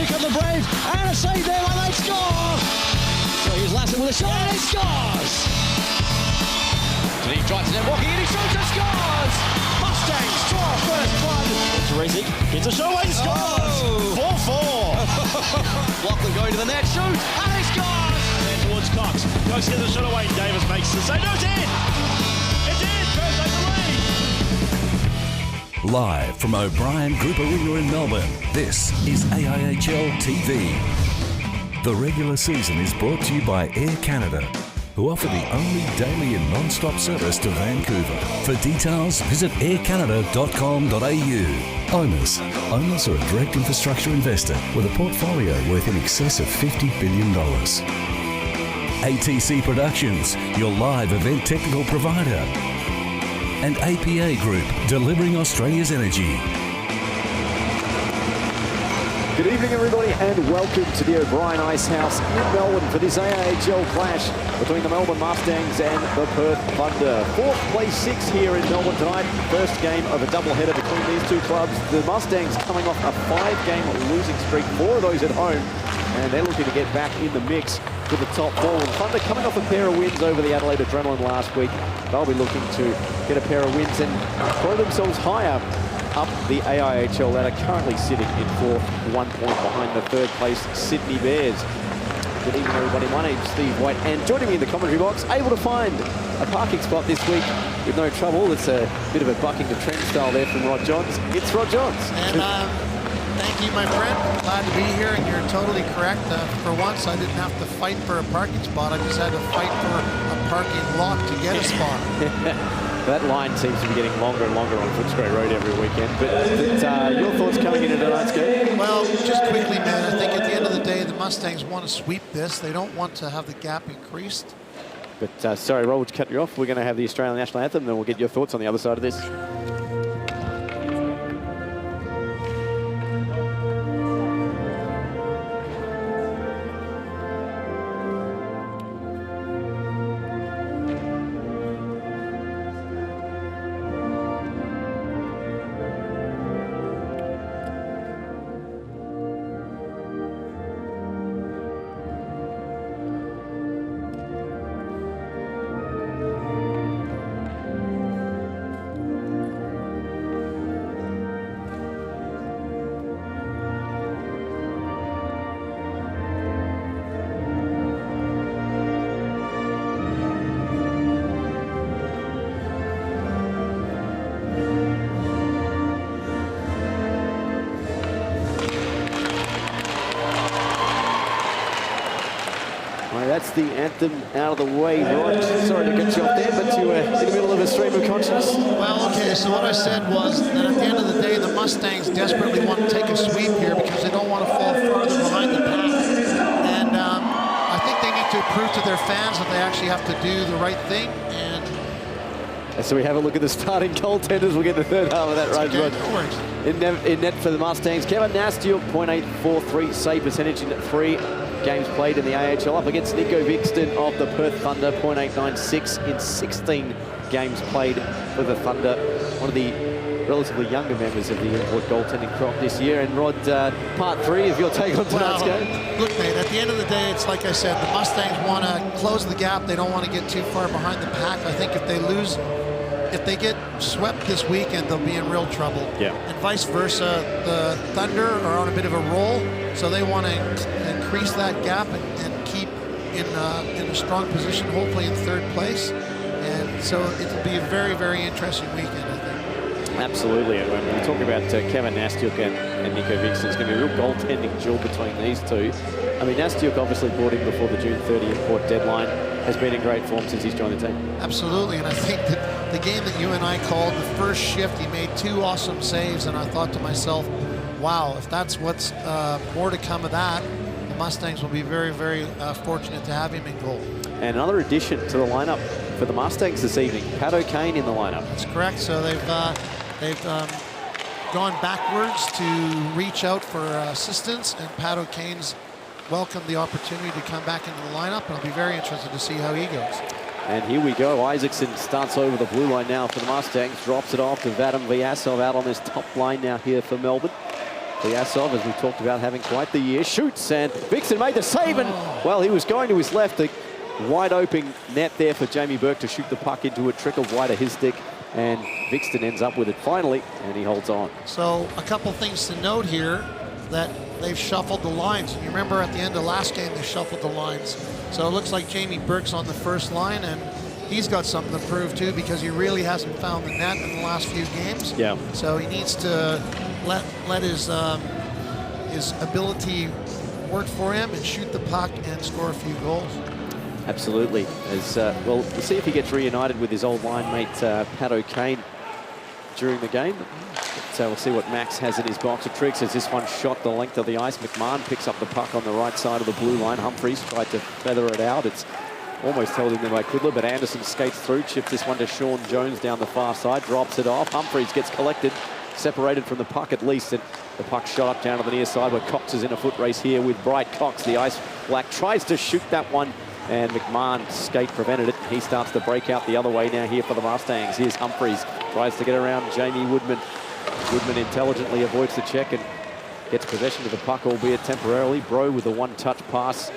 Here come the Braves, and a save there, and they score! So here's Lassen with a shot, and he scores! He tries to net walking, and he shoots and scores! Mustangs draw first blood. Teresi hits a shot, and he scores! 4-4. Lachlan going to the net, shoots, and he scores! And then towards Cox. Cox gets a shot away, and Davis makes the save. No, it's in! It's in! Perth take the lead! Live from O'Brien Group Arena in Melbourne, this is AIHL TV. The regular season is brought to you by Air Canada, who offer the only daily and non-stop service to Vancouver. For details, visit aircanada.com.au. Owners are a direct infrastructure investor with a portfolio worth in excess of $50 billion. ATC Productions, your live event technical provider. And APA Group, delivering Australia's energy. Good evening, everybody, and welcome to the O'Brien Ice House in Melbourne for this AIHL clash between the Melbourne Mustangs and the Perth Thunder. Fourth place 6 here in Melbourne tonight. First game of a doubleheader between these two clubs. The Mustangs coming off a 5-game losing streak, 4 of those at home, and they're looking to get back in the mix with the top 4. And Thunder coming off a pair of wins over the Adelaide Adrenaline last week. They'll be looking to get a pair of wins and throw themselves higher up the AIHL ladder, currently sitting in 4th, 1 point behind the 3rd place Sydney Bears. Good evening, everybody. My name's Steve White, and joining me in the commentary box, able to find a parking spot this week with no trouble. It's a bit of a bucking the trend style there from Rod Johns. It's Rod Johns. And thank you, my friend. Glad to be here, and you're totally correct. For once, I didn't have to fight for a parking spot. I just had to fight for a parking lot to get a spot. That line seems to be getting longer and longer on Footscray Road every weekend. But your thoughts coming into tonight's game? Well, just quickly, man, I think at the end of the day, the Mustangs want to sweep this. They don't want to have the gap increased. But sorry, Roll, to cut you off. We're going to have the Australian National Anthem, then we'll get your thoughts on the other side of this. That's the anthem out of the way, Rod. Sorry to get you off there, but you were in the middle of a stream of consciousness. Well, okay, so what I said was that at the end of the day, the Mustangs desperately want to take a sweep here because they don't want to fall farther behind the pack. And I think they need to prove to their fans that they actually have to do the right thing. And so we have a look at the starting goaltenders. We'll get the third half of that, right, Rod? In net for the Mustangs, Kevin Nastiuk, .843 save percentage in 3 games played in the AHL, up against Nico Vixton of the Perth Thunder, .896 in 16 games played for the Thunder. One of the relatively younger members of the import goaltending crop this year. And Rod, part 3 of your take on tonight's game. Look, mate, at the end of the day, it's like I said, the Mustangs want to close the gap. They don't want to get too far behind the pack. I think if they lose, if they get swept this weekend, they'll be in real trouble. Yeah. And vice versa, the Thunder are on a bit of a roll, so they want to increase that gap and keep in a strong position, hopefully in 3rd place. And so it'll be a very, very interesting weekend, I think. Absolutely. And when we talk about Kevin Nastiuk and Nico Vixton, it's going to be a real goaltending duel between these two. I mean, Nastiuk obviously brought in before the June 30 import deadline, has been in great form since he's joined the team. Absolutely, and I think that the game that you and I called, the first shift, he made 2 awesome saves, and I thought to myself, wow, if that's what's more to come of that, the Mustangs will be very, very fortunate to have him in goal. And another addition to the lineup for the Mustangs this evening, Pat O'Kane in the lineup. That's correct. So they've gone backwards to reach out for assistance, and Pat O'Kane's welcomed the opportunity to come back into the lineup, and I'll be very interested to see how he goes. And here we go. Isaacson starts over the blue line now for the Mustangs, drops it off to Vadim Vyasov out on this top line now here for Melbourne. Vyasov, as we talked about, having quite the year, shoots, and Vixen made the save, and, well, he was going to his left. The wide open net there for Jamie Burke to shoot the puck into it, trickled wide of his stick, and Vixen ends up with it finally, and he holds on. So a couple things to note here, that they've shuffled the lines. You remember at the end of last game, they shuffled the lines. So it looks like Jamie Burke's on the first line, and he's got something to prove too, because he really hasn't found the net in the last few games. Yeah. So he needs to let his ability work for him and shoot the puck and score a few goals. Absolutely. As well, we'll see if he gets reunited with his old line mate Pat O'Kane during the game. So we'll see what Max has in his box of tricks as this one shot the length of the ice. McMahon picks up the puck on the right side of the blue line. Humphries tried to feather it out. It's almost held in there by Kudler, but Anderson skates through, chips this one to Sean Jones down the far side, drops it off. Humphries gets collected, separated from the puck at least, and the puck shot up down to the near side where Cox is in a foot race here with Bright. Cox, the ice black, tries to shoot that one, and McMahon's skate prevented it. He starts to break out the other way now here for the Mustangs. Here's Humphries, tries to get around Jamie Woodman. Woodman intelligently avoids the check and gets possession of the puck, albeit temporarily. Bro with a one-touch pass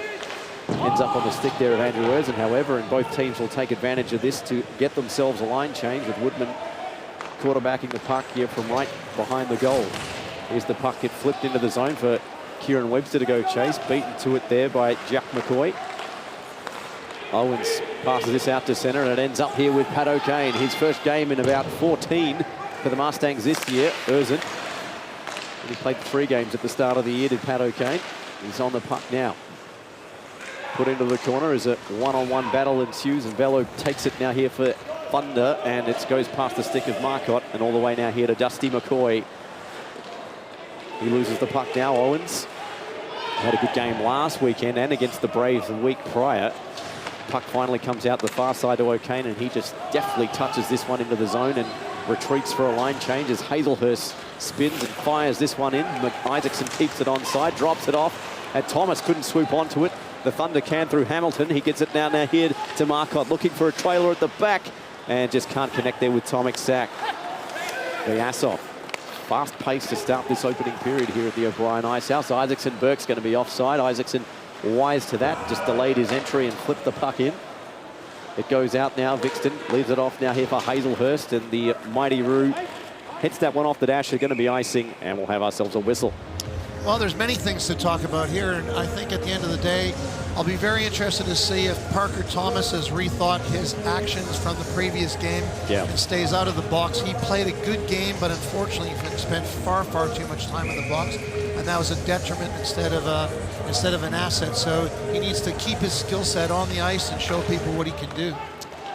ends up on the stick there of Andrew Erzin, however, and both teams will take advantage of this to get themselves a line change, with Woodman quarterbacking the puck here from right behind the goal. Here's the puck get flipped into the zone for Kieran Webster to go chase, beaten to it there by Jack McCoy. Owens passes this out to centre, and it ends up here with Pat O'Kane. His first game in about 14 for the Mustangs this year. Erzin, and he played 3 games at the start of the year, did Pat O'Kane. He's on the puck now. Put into the corner as a one-on-one battle ensues, and Velo takes it now here for Thunder, and it goes past the stick of Marcotte and all the way now here to Dusty McCoy. He loses the puck now. Owens had a good game last weekend and against the Braves the week prior. Puck finally comes out the far side to O'Kane, and he just deftly touches this one into the zone and retreats for a line change as Hazelhurst spins and fires this one in. Isaacson keeps it onside, drops it off, and Thomas couldn't swoop onto it. The Thunder can through Hamilton. He gets it now here to Marcotte, looking for a trailer at the back, and just can't connect there with Tomic Sack. Vyasov, fast pace to start this opening period here at the O'Brien Icehouse. Isaacson Burke's going to be offside. Isaacson wise to that, just delayed his entry and flipped the puck in. It goes out now. Vixton leaves it off now here for Hazelhurst, and the Mighty Roo hits that one off the dash. They're going to be icing, and we'll have ourselves a whistle. Well, there's many things to talk about here, and I think at the end of the day, I'll be very interested to see if Parker Thomas has rethought his actions from the previous game and stays out of the box. He played a good game, but unfortunately he spent far too much time in the box, and that was a detriment instead of an asset. So he needs to keep his skill set on the ice and show people what he can do.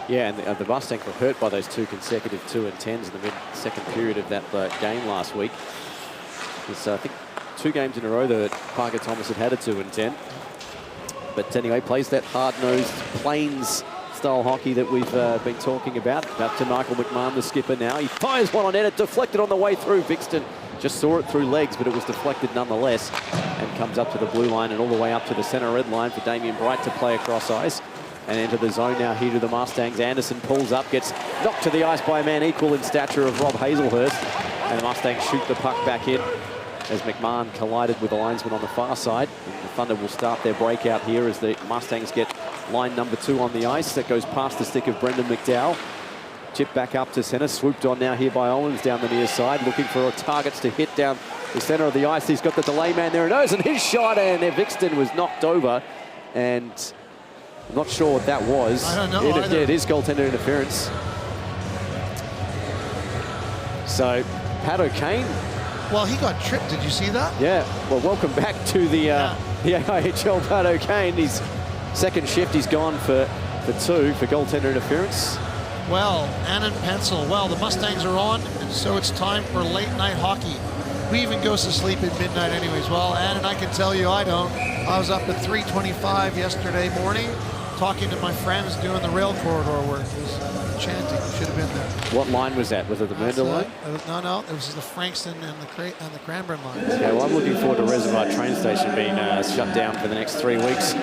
Yeah, and the Mustangs were hurt by those 2 consecutive 2 and 10s in the mid-second period of that game last week. It's, I think, 2 games in a row that Parker Thomas had a 2 and 10. But anyway, plays that hard-nosed Plains-style hockey that we've been talking about. Back to Michael McMahon, the skipper now. He fires one on net, it deflected on the way through. Vixton just saw it through legs, but it was deflected nonetheless, and comes up to the blue line and all the way up to the centre red line for Damien Bright to play across ice. And enter the zone now here to the Mustangs. Anderson pulls up, gets knocked to the ice by a man equal in stature of Rob Hazelhurst. And the Mustangs shoot the puck back in as McMahon collided with the linesman on the far side. And the Thunder will start their breakout here as the Mustangs get line number 2 on the ice. That goes past the stick of Brendan McDowell. Chip back up to centre, swooped on now here by Owens down the near side, looking for targets to hit down the centre of the ice. He's got the delay man there, and and his shot, and Vixton was knocked over, and I'm not sure what that was. I don't know either. It is goaltender interference. So, Pat O'Kane. Well, he got tripped. Did you see that? Yeah. Well, welcome back to the AIHL, Pat O'Kane. His second shift, he's gone for 2 for goaltender interference. Well, Annan Pencil. Well, the Mustangs are on, and so it's time for late night hockey. Who even goes to sleep at midnight anyways? Well, Annan, I can tell you I don't. I was up at 3:25 yesterday morning, talking to my friends, doing the rail corridor work. It was chanting. Should have been there. What line was that? Was it the Mernda line? No, it was the Frankston and the Cranbourne lines. Yeah, well, I'm looking forward to Reservoir train station being shut down for the next 3 weeks.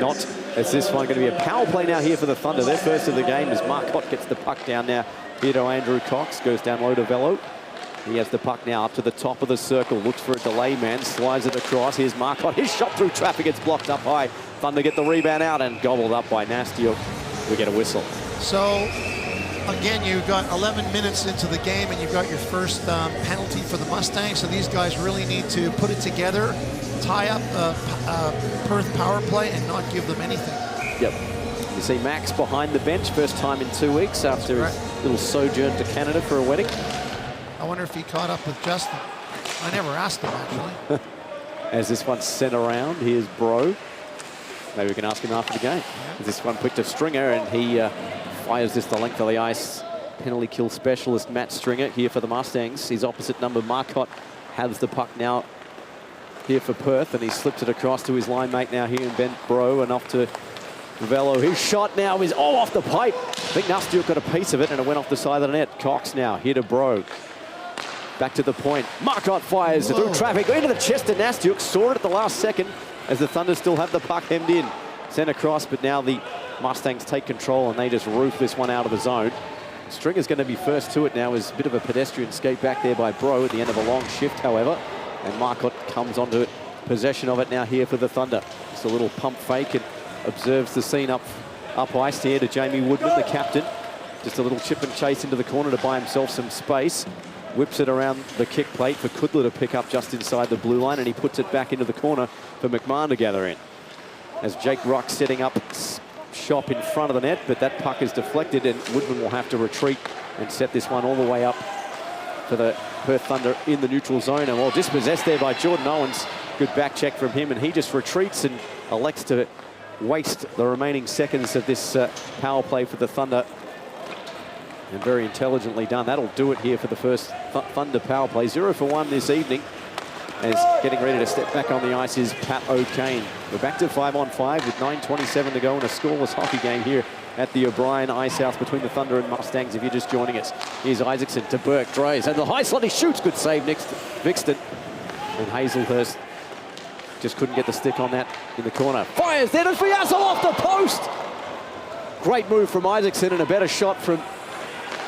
Not as this one going to be a power play now here for the Thunder. Their first of the game as Marcotte gets the puck down now here to Andrew Cox. Goes down low to Velo. He has the puck now up to the top of the circle. Looks for a delay man. Slides it across. Here's Marcotte. His shot through traffic. It's blocked up high. Thunder get the rebound out and gobbled up by Nastiuk. We get a whistle. So, again, you've got 11 minutes into the game and you've got your first penalty for the Mustangs. So these guys really need to put it together, tie up Perth power play and not give them anything. Yep. You see Max behind the bench, first time in 2 weeks after his little sojourn to Canada for a wedding. I wonder if he caught up with Justin. I never asked him, actually. As this one's sent around, here's Bro. Maybe we can ask him after the game. Yeah. This one quick to Stringer, and he fires this the length of the ice. Penalty kill specialist Matt Stringer here for the Mustangs. His opposite number, Marcotte, has the puck now here for Perth, and he slips it across to his line mate now here in Ben Bro, and off to Velo. His shot now is off the pipe. I think Nastiuk got a piece of it, and it went off the side of the net. Cox now here to Bro. Back to the point. Marcotte fires through traffic into the chest of Nastiuk. Saw it at the last second as the Thunder still have the puck hemmed in. Sent across, but now the Mustangs take control and they just roof this one out of the zone. Stringer's going to be first to it now. Is a bit of a pedestrian skate back there by Bro at the end of a long shift, however. And Marcotte comes onto it, possession of it now here for the Thunder. Just a little pump fake and observes the scene up ice here to Jamie Woodman, the captain. Just a little chip and chase into the corner to buy himself some space. Whips it around the kick plate for Kudler to pick up just inside the blue line, and he puts it back into the corner for McMahon to gather in. As Jake Rock setting up shop in front of the net, but that puck is deflected and Woodman will have to retreat and set this one all the way up for the Perth Thunder in the neutral zone. And well, dispossessed there by Jordan Owens. Good back check from him, and he just retreats and elects to waste the remaining seconds of this power play for the Thunder. And very intelligently done. That'll do it here for the first Thunder power play. 0 for 1 this evening. As getting ready to step back on the ice is Pat O'Kane. We're back to 5-on-5 with 9:27 to go in a scoreless hockey game here at the O'Brien Ice House between the Thunder and Mustangs. If you're just joining us, here's Isaacson to Burke. Drays and the high slot. He shoots. Good save next to Vixton. And Hazelhurst just couldn't get the stick on that in the corner. Fires then and Fiasco off the post. Great move from Isaacson and a better shot from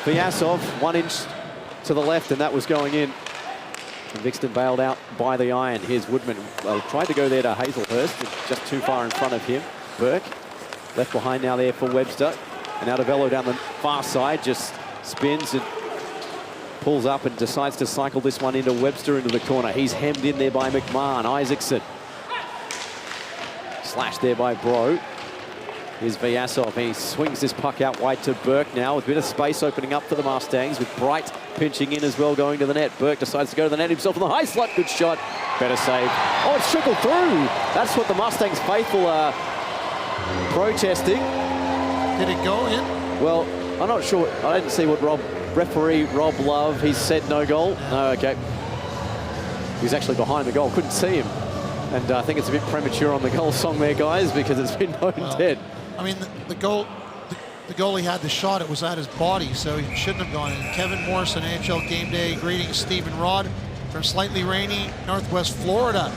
Vyasov, 1 inch to the left, and that was going in. And Vixton bailed out by the iron. Here's Woodman. Well, tried to go there to Hazelhurst, just too far in front of him. Burke, left behind now there for Webster. And now Velo down the far side, just spins and pulls up and decides to cycle this one into Webster into the corner. He's hemmed in there by McMahon. Isaacson. Slashed there by Bro. Here's Vyasov. He swings this puck out wide to Burke now with a bit of space opening up for the Mustangs with Bright pinching in as well going to the net. Burke decides to go to the net himself on the high slot. Good shot. Better save. Oh, it's trickled through. That's what the Mustangs faithful are protesting. Did it go in? Well, I'm not sure. I didn't see what referee Rob Love, he said no goal. No, okay. He's actually behind the goal. Couldn't see him. And I think it's a bit premature on the goal song there, guys, because it's been known dead. I mean, the goalie had the shot. It was at his body, so he shouldn't have gone in. Kevin Morrison, AHL Game Day, greetings Stephen Rod from slightly rainy Northwest Florida.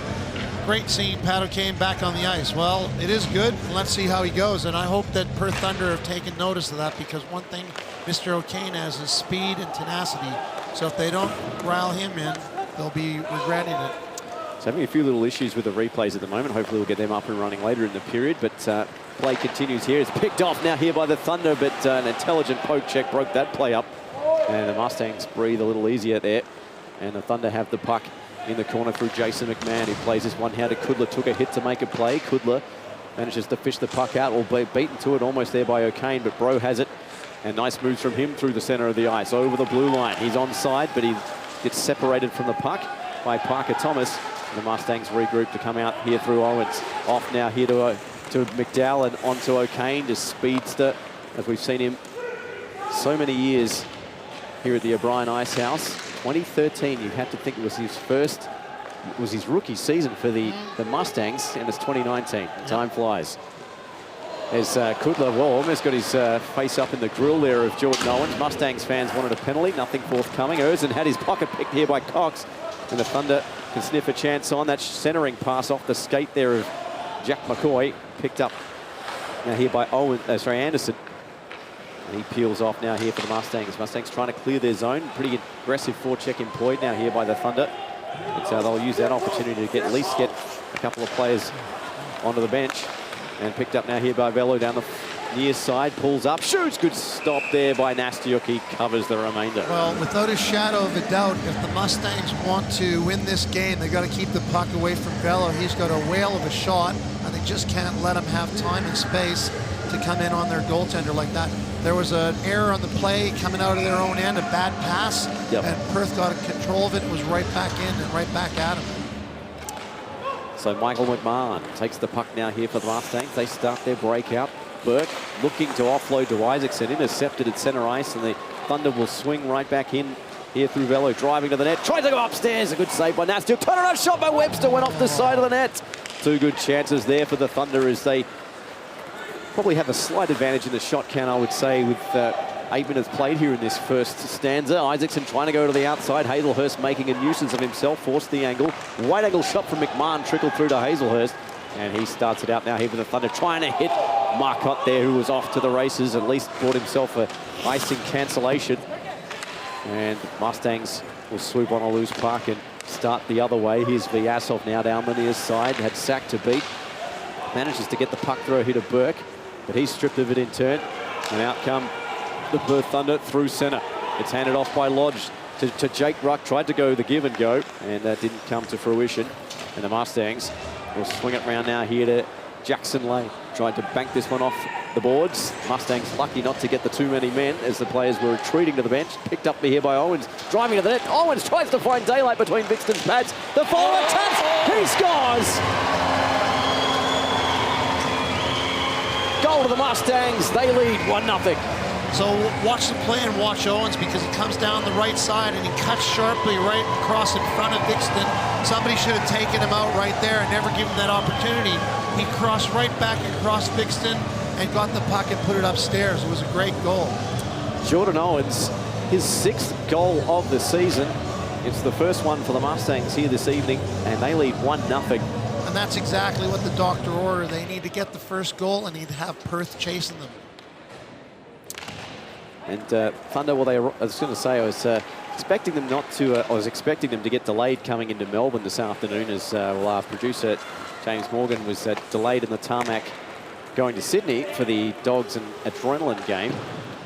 Great seeing Pat O'Kane back on the ice. Well, it is good. Let's see how he goes, and I hope that Perth Thunder have taken notice of that, because one thing Mr. O'Kane has is speed and tenacity. So if they don't rile him in, they'll be regretting it. So having a few little issues with the replays at the moment. Hopefully we'll get them up and running later in the period. But play continues here. It's picked off now here by the Thunder, but an intelligent poke check broke that play up. And the Mustangs breathe a little easier there. And the Thunder have the puck in the corner through Jason McMahon, who plays this one here to Kudler. Took a hit to make a play. Kudler manages to fish the puck out, albeit beaten to it almost there by O'Kane, but Bro has it. And nice moves from him through the center of the ice, over the blue line. He's onside, but he gets separated from the puck by Parker Thomas. And the Mustangs regroup to come out here through Owens. Off now here to McDowell and onto O'Kane, just speedster, as we've seen him so many years here at the O'Brien Ice House. 2013, you have to think it was his rookie season for the Mustangs, and it's 2019. Time flies. As Kudler, well, almost got his face up in the grill there of Jordan Owens. Mustangs fans wanted a penalty, nothing forthcoming. Erzin had his pocket picked here by Cox, and the Thunder can sniff a chance on that centering pass off the skate there of Jack McCoy, picked up now here by Anderson. He peels off now here for the Mustangs. Mustangs trying to clear their zone. Pretty aggressive forecheck employed now here by the Thunder. And so they'll use that opportunity to at least get a couple of players onto the bench. And picked up now here by Velo down the near side, pulls up, shoots. Good stop there by Nastiuk. He covers the remainder. Well, without a shadow of a doubt, if the Mustangs want to win this game, they've got to keep the puck away from Velo. He's got a whale of a shot, and they just can't let him have time and space to come in on their goaltender like that. There was an error on the play coming out of their own end, a bad pass, and Perth got control of it and was right back in and right back at him. So Michael McMahon takes the puck now here for the Mustangs. They start their breakout. Burke looking to offload to Isaacson, intercepted at center ice, and the Thunder will swing right back in here through Velo, driving to the net, tries to go upstairs. A good save by Nastiuk. Turnaround shot by Webster, went off the side of the net. Two good chances there for the Thunder as they probably have a slight advantage in the shot count, I would say, with 8 minutes played here in this first stanza. Isaacson trying to go to the outside. Hazelhurst making a nuisance of himself, forced the angle. Wide angle shot from McMahon, trickled through to Hazelhurst. And he starts it out now here for the Thunder, trying to hit Marcotte there, who was off to the races, at least brought himself a icing cancellation. And Mustangs will swoop on a loose puck and start the other way. Here's Vyasov now down the near side, had Sack to beat. Manages to get the puck throw here to Burke, but he's stripped of it in turn. And out come the Perth Thunder through centre. It's handed off by Lodge to Jake Ruck. Tried to go the give and go, and that didn't come to fruition. And the Mustangs will swing it round now here to Jackson Lay. Tried to bank this one off the boards. Mustangs lucky not to get the too many men as the players were retreating to the bench. Picked up here by Owens, driving to the net. Owens tries to find daylight between Vixton's pads. The follower taps, he scores! Goal to the Mustangs, they lead 1-0. So watch the play and watch Owens, because he comes down the right side and he cuts sharply right across in front of Vixton. Somebody should have taken him out right there and never given him that opportunity. He crossed right back across Vixton and got the puck and put it upstairs. It was a great goal. Jordan Owens, his 6th goal of the season. It's the first one for the Mustangs here this evening, and they lead 1-0. And that's exactly what the doctor ordered. They need to get the first goal and need to have Perth chasing them. And Thunder, well, I was going to say, I was expecting them not to. I was expecting them to get delayed coming into Melbourne this afternoon, as our producer James Morgan was delayed in the tarmac going to Sydney for the Dogs and Adrenaline game.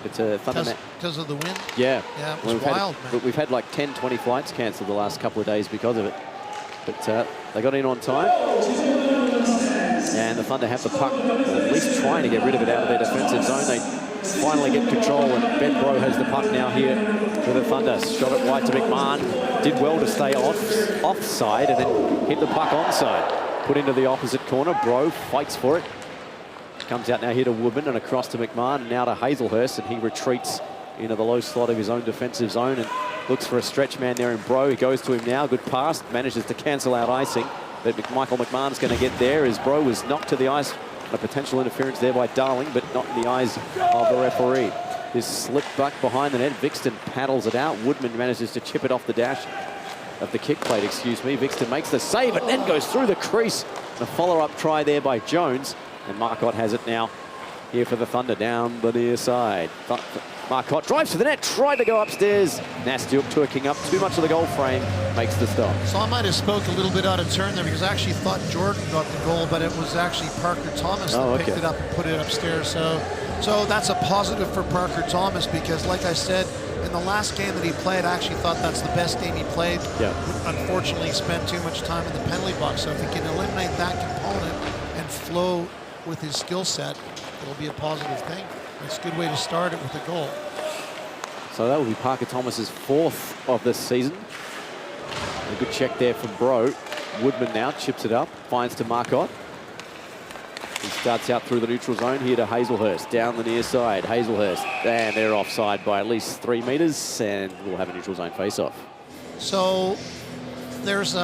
But Thunder, because of the wind. Yeah, yeah, it was wild. We've had like 10, 20 flights cancelled the last couple of days because of it. But they got in on time, and the Thunder have the puck, at least trying to get rid of it out of their defensive zone. They finally get control, and Ben Bro has the puck now here for the Thunder. Shot it wide to McMahon. Did well to stay offside and then hit the puck onside. Put into the opposite corner. Bro fights for it. Comes out now here to Woodman and across to McMahon, and now to Hazelhurst, and he retreats into the low slot of his own defensive zone and looks for a stretch man there in Bro. He goes to him now. Good pass. Manages to cancel out icing, but Michael McMahon's going to get there as Bro was knocked to the ice. A potential interference there by Darling, but not in the eyes of the referee. This slip back behind the net. Vixton paddles it out. Woodman manages to chip it off the dash of the kick plate, excuse me. Vixton makes the save and then goes through the crease. A follow-up try there by Jones. And Marcotte has it now here for the Thunder down the near side. Marcotte drives to the net, tried to go upstairs. Nastiuk twerking up too much of the goal frame, makes the stop. So I might have spoke a little bit out of turn there, because I actually thought Jordan got the goal, but it was actually Parker Thomas that picked it up and put it upstairs. So that's a positive for Parker Thomas, because like I said, in the last game that he played, I actually thought that's the best game he played. Yeah. Unfortunately, he spent too much time in the penalty box. So if he can eliminate that component and flow with his skill set, it'll be a positive thing. It's a good way to start it with a goal. So that will be Parker Thomas's 4th of this season. A good check there from Bro. Woodman now chips it up, finds to Marcotte. He starts out through the neutral zone here to Hazelhurst, down the near side. Hazelhurst, and they're offside by at least 3 meters, and we'll have a neutral zone face-off. So there's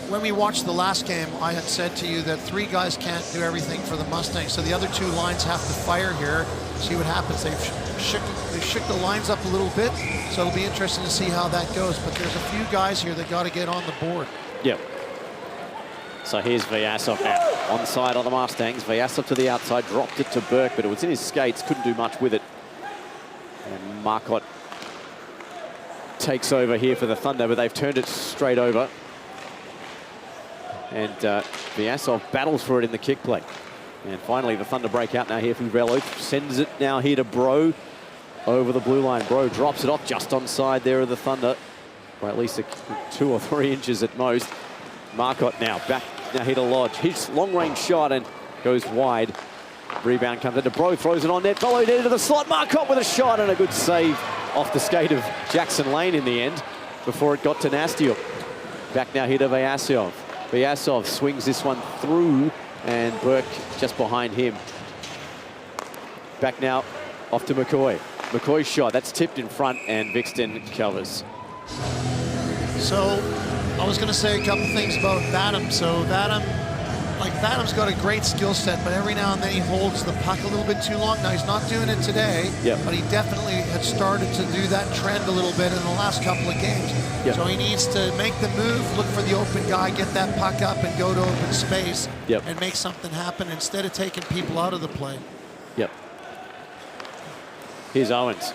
when we watched the last game, I had said to you that 3 guys can't do everything for the Mustangs, so the other 2 lines have to fire here, see what happens. They shook the lines up a little bit, so it'll be interesting to see how that goes, but there's a few guys here that got to get on the board. Yep. So here's Vyasov now. Onside on the Mustangs. Vyasov to the outside, dropped it to Burke, but it was in his skates, couldn't do much with it. And Marcotte takes over here for the Thunder, but they've turned it straight over. And Vyasov battles for it in the kick play. And finally, the Thunder break out now here from Velo. Sends it now here to Bro over the blue line. Bro drops it off just onside there of the Thunder, by at least 2 or 3 inches at most. Marcotte now back now here to Lodge. His long-range shot and goes wide. Rebound comes into Bro, throws it on net, followed into the slot. Marcotte with a shot and a good save off the skate of Jackson Lane in the end before it got to Nastiuk. Back now here to Vyasov. Vyasov swings this one through and Burke just behind him. Back now off to McCoy. McCoy's shot, that's tipped in front and Vixton covers. So I was going to say a couple things about Vadim. So Vadim's got a great skill set, but every now and then he holds the puck a little bit too long. Now he's not doing it today, but he definitely had started to do that trend a little bit in the last couple of games. So he needs to make the move, look for the open guy, get that puck up and go to open space and make something happen instead of taking people out of the play. Here's Owens.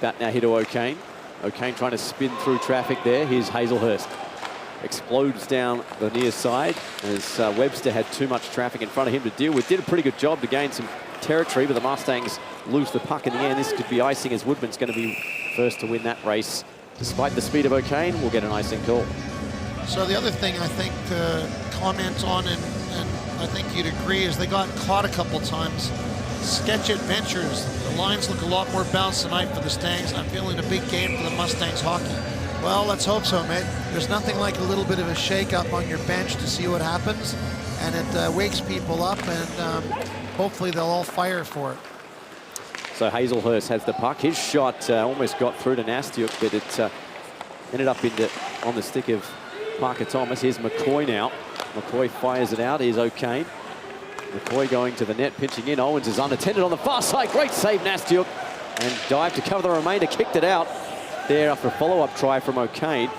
Back now here to O'Kane. O'Kane trying to spin through traffic there. Here's Hazelhurst. Explodes down the near side as Webster had too much traffic in front of him to deal with. Did a pretty good job to gain some territory, but the Mustangs lose the puck in the end. This could be icing as Woodman's going to be first to win that race. Despite the speed of O'Kane, we'll get an icing call. So the other thing I think to comment on, and I think you'd agree, is they got caught a couple times. Sketch Adventures. The lines look a lot more balanced tonight for the Stangs. I'm feeling a big game for the Mustangs hockey. Well, let's hope so, mate. There's nothing like a little bit of a shake-up on your bench to see what happens, and it wakes people up, and hopefully they'll all fire for it. So Hazelhurst has the puck. His shot almost got through to Nastiuk, but it ended up on the stick of Parker Thomas. Here's McCoy now. McCoy fires it out. Here's O'Kane. McCoy going to the net, pinching in. Owens is unattended on the far side. Great save, Nastiuk. And dive to cover the remainder. Kicked it out there after a follow-up try from O'Kane.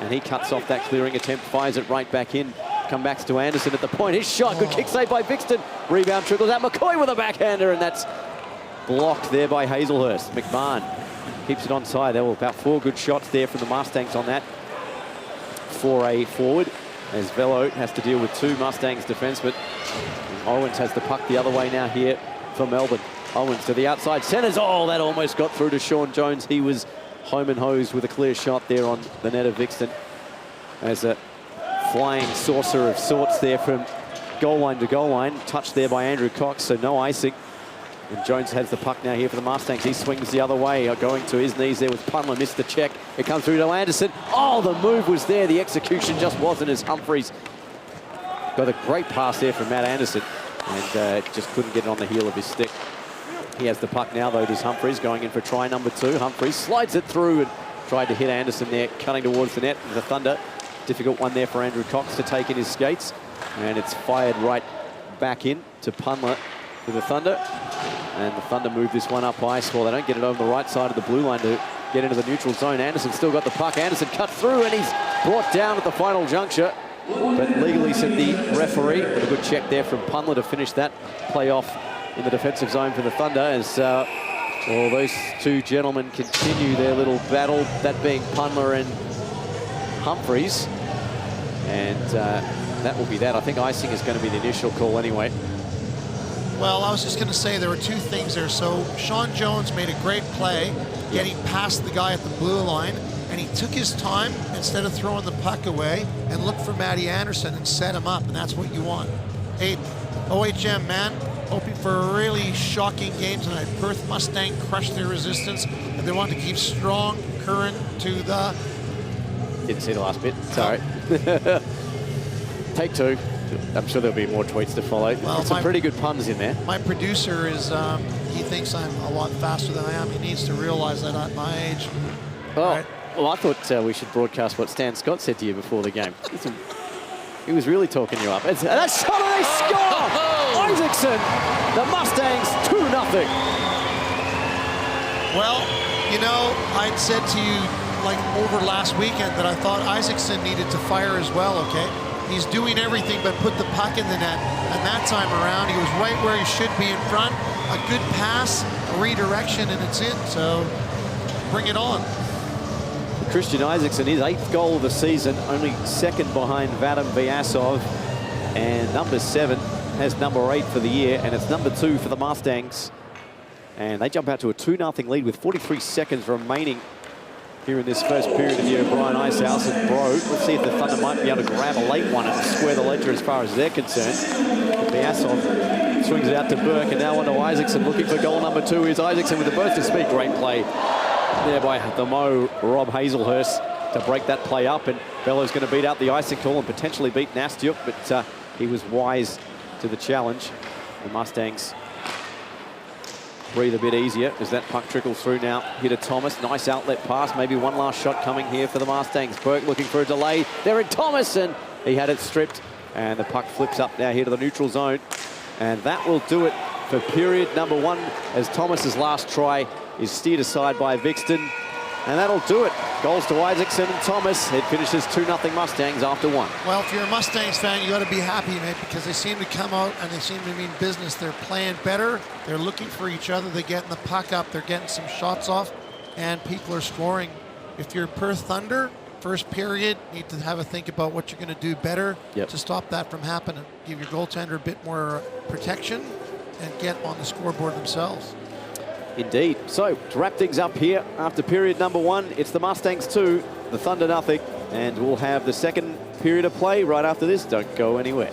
And he cuts off that clearing attempt, fires it right back in. Come back to Anderson at the point. His shot, good kick save by Vixton. Rebound trickles out. McCoy with a backhander, and that's blocked there by Hazelhurst. McMahon keeps it onside. There were about 4 good shots there from the Mustangs on that foray forward, as Velo has to deal with 2 Mustangs defense, but Owens has the puck the other way now here for Melbourne. Owens to the outside centers. Oh, that almost got through to Sean Jones. He was home and hosed with a clear shot there on the net of Vixton. As a flying saucer of sorts there from goal line to goal line. Touched there by Andrew Cox, so no icing. And Jones has the puck now here for the Mustangs. He swings the other way, going to his knees there with Punler. Missed the check. It comes through to Anderson. Oh, the move was there. The execution just wasn't as Humphreys got a great pass there from Matt Anderson, and just couldn't get it on the heel of his stick. He has the puck now, though, does Humphreys, going in for try number 2. Humphreys slides it through and tried to hit Anderson there, cutting towards the net. The Thunder, difficult one there for Andrew Cox to take in his skates. And it's fired right back in to Punler for the Thunder. And the Thunder move this one up ice. Well, they don't get it over the right side of the blue line to get into the neutral zone. Anderson still got the puck. Anderson cut through, and he's brought down at the final juncture. But legally, said the referee. But a good check there from Punler to finish that play off in the defensive zone for the Thunder, as well, those 2 gentlemen continue their little battle, that being Punler and Humphreys. And that will be that. I think icing is going to be the initial call anyway. Well, I was just going to say there were 2 things there. So Sean Jones made a great play getting past the guy at the blue line, and he took his time instead of throwing the puck away and looked for Matty Anderson and set him up, and that's what you want. Hey, OHM, man, hoping for a really shocking game tonight. Perth Mustang crushed their resistance, and they want to keep strong current to the... Didn't see the last bit, sorry. Take 2. I'm sure there'll be more tweets to follow. Well, some pretty good puns in there. My producer is, he thinks I'm a lot faster than I am. He needs to realize that at my age. Well, I thought we should broadcast what Stan Scott said to you before the game. He was really talking you up. And that shot, and they score! Isaacson, the Mustangs, 2-0. Well, you know, I'd said to you, like, over last weekend that I thought Isaacson needed to fire as well, okay? he's doing everything but put the puck in the net. And that time around, he was right where he should be in front. A good pass, a redirection, and it's in. So bring it on. Christian Isaacson, his 8th goal of the season, only 2nd behind Vadim Vyasov. And number 7 has number 8 for the year, and it's number 2 for the Mustangs. And they jump out to a 2-0 lead with 43 seconds remaining here in this first period of the O'Brien Icehouse. And Bro, let's see if the Thunder might be able to grab a late one and square the ledger as far as they're concerned. Vyasov swings it out to Burke, and now on to Isaacson, looking for goal number 2. Here's Isaacson with the burst of speed. Great play there by the Mo, Rob Hazelhurst, to break that play up. And Bello's going to beat out the icing call and potentially beat Nastyuk, but he was wise to the challenge. The Mustangs breathe a bit easier as that puck trickles through now. Here to Thomas, nice outlet pass, maybe one last shot coming here for the Mustangs. Burke looking for a delay. Derek Thomas, and he had it stripped, and the puck flips up now here to the neutral zone. And that will do it for period number 1, as Thomas's last try is steered aside by Vixton. And that'll do it. Goals to Isaacson and Thomas. It finishes 2-0 Mustangs after 1. Well, if you're a Mustangs fan, you got to be happy, mate, because they seem to come out and they seem to mean business. They're playing better. They're looking for each other. They're getting the puck up. They're getting some shots off, and people are scoring. If you're Perth Thunder, first period, need to have a think about what you're going to do better to stop that from happening. Give your goaltender a bit more protection and get on the scoreboard themselves. Indeed. So, to wrap things up here, after period number 1, it's the Mustangs 2, the Thunder nothing, and we'll have the second period of play right after this. Don't go anywhere.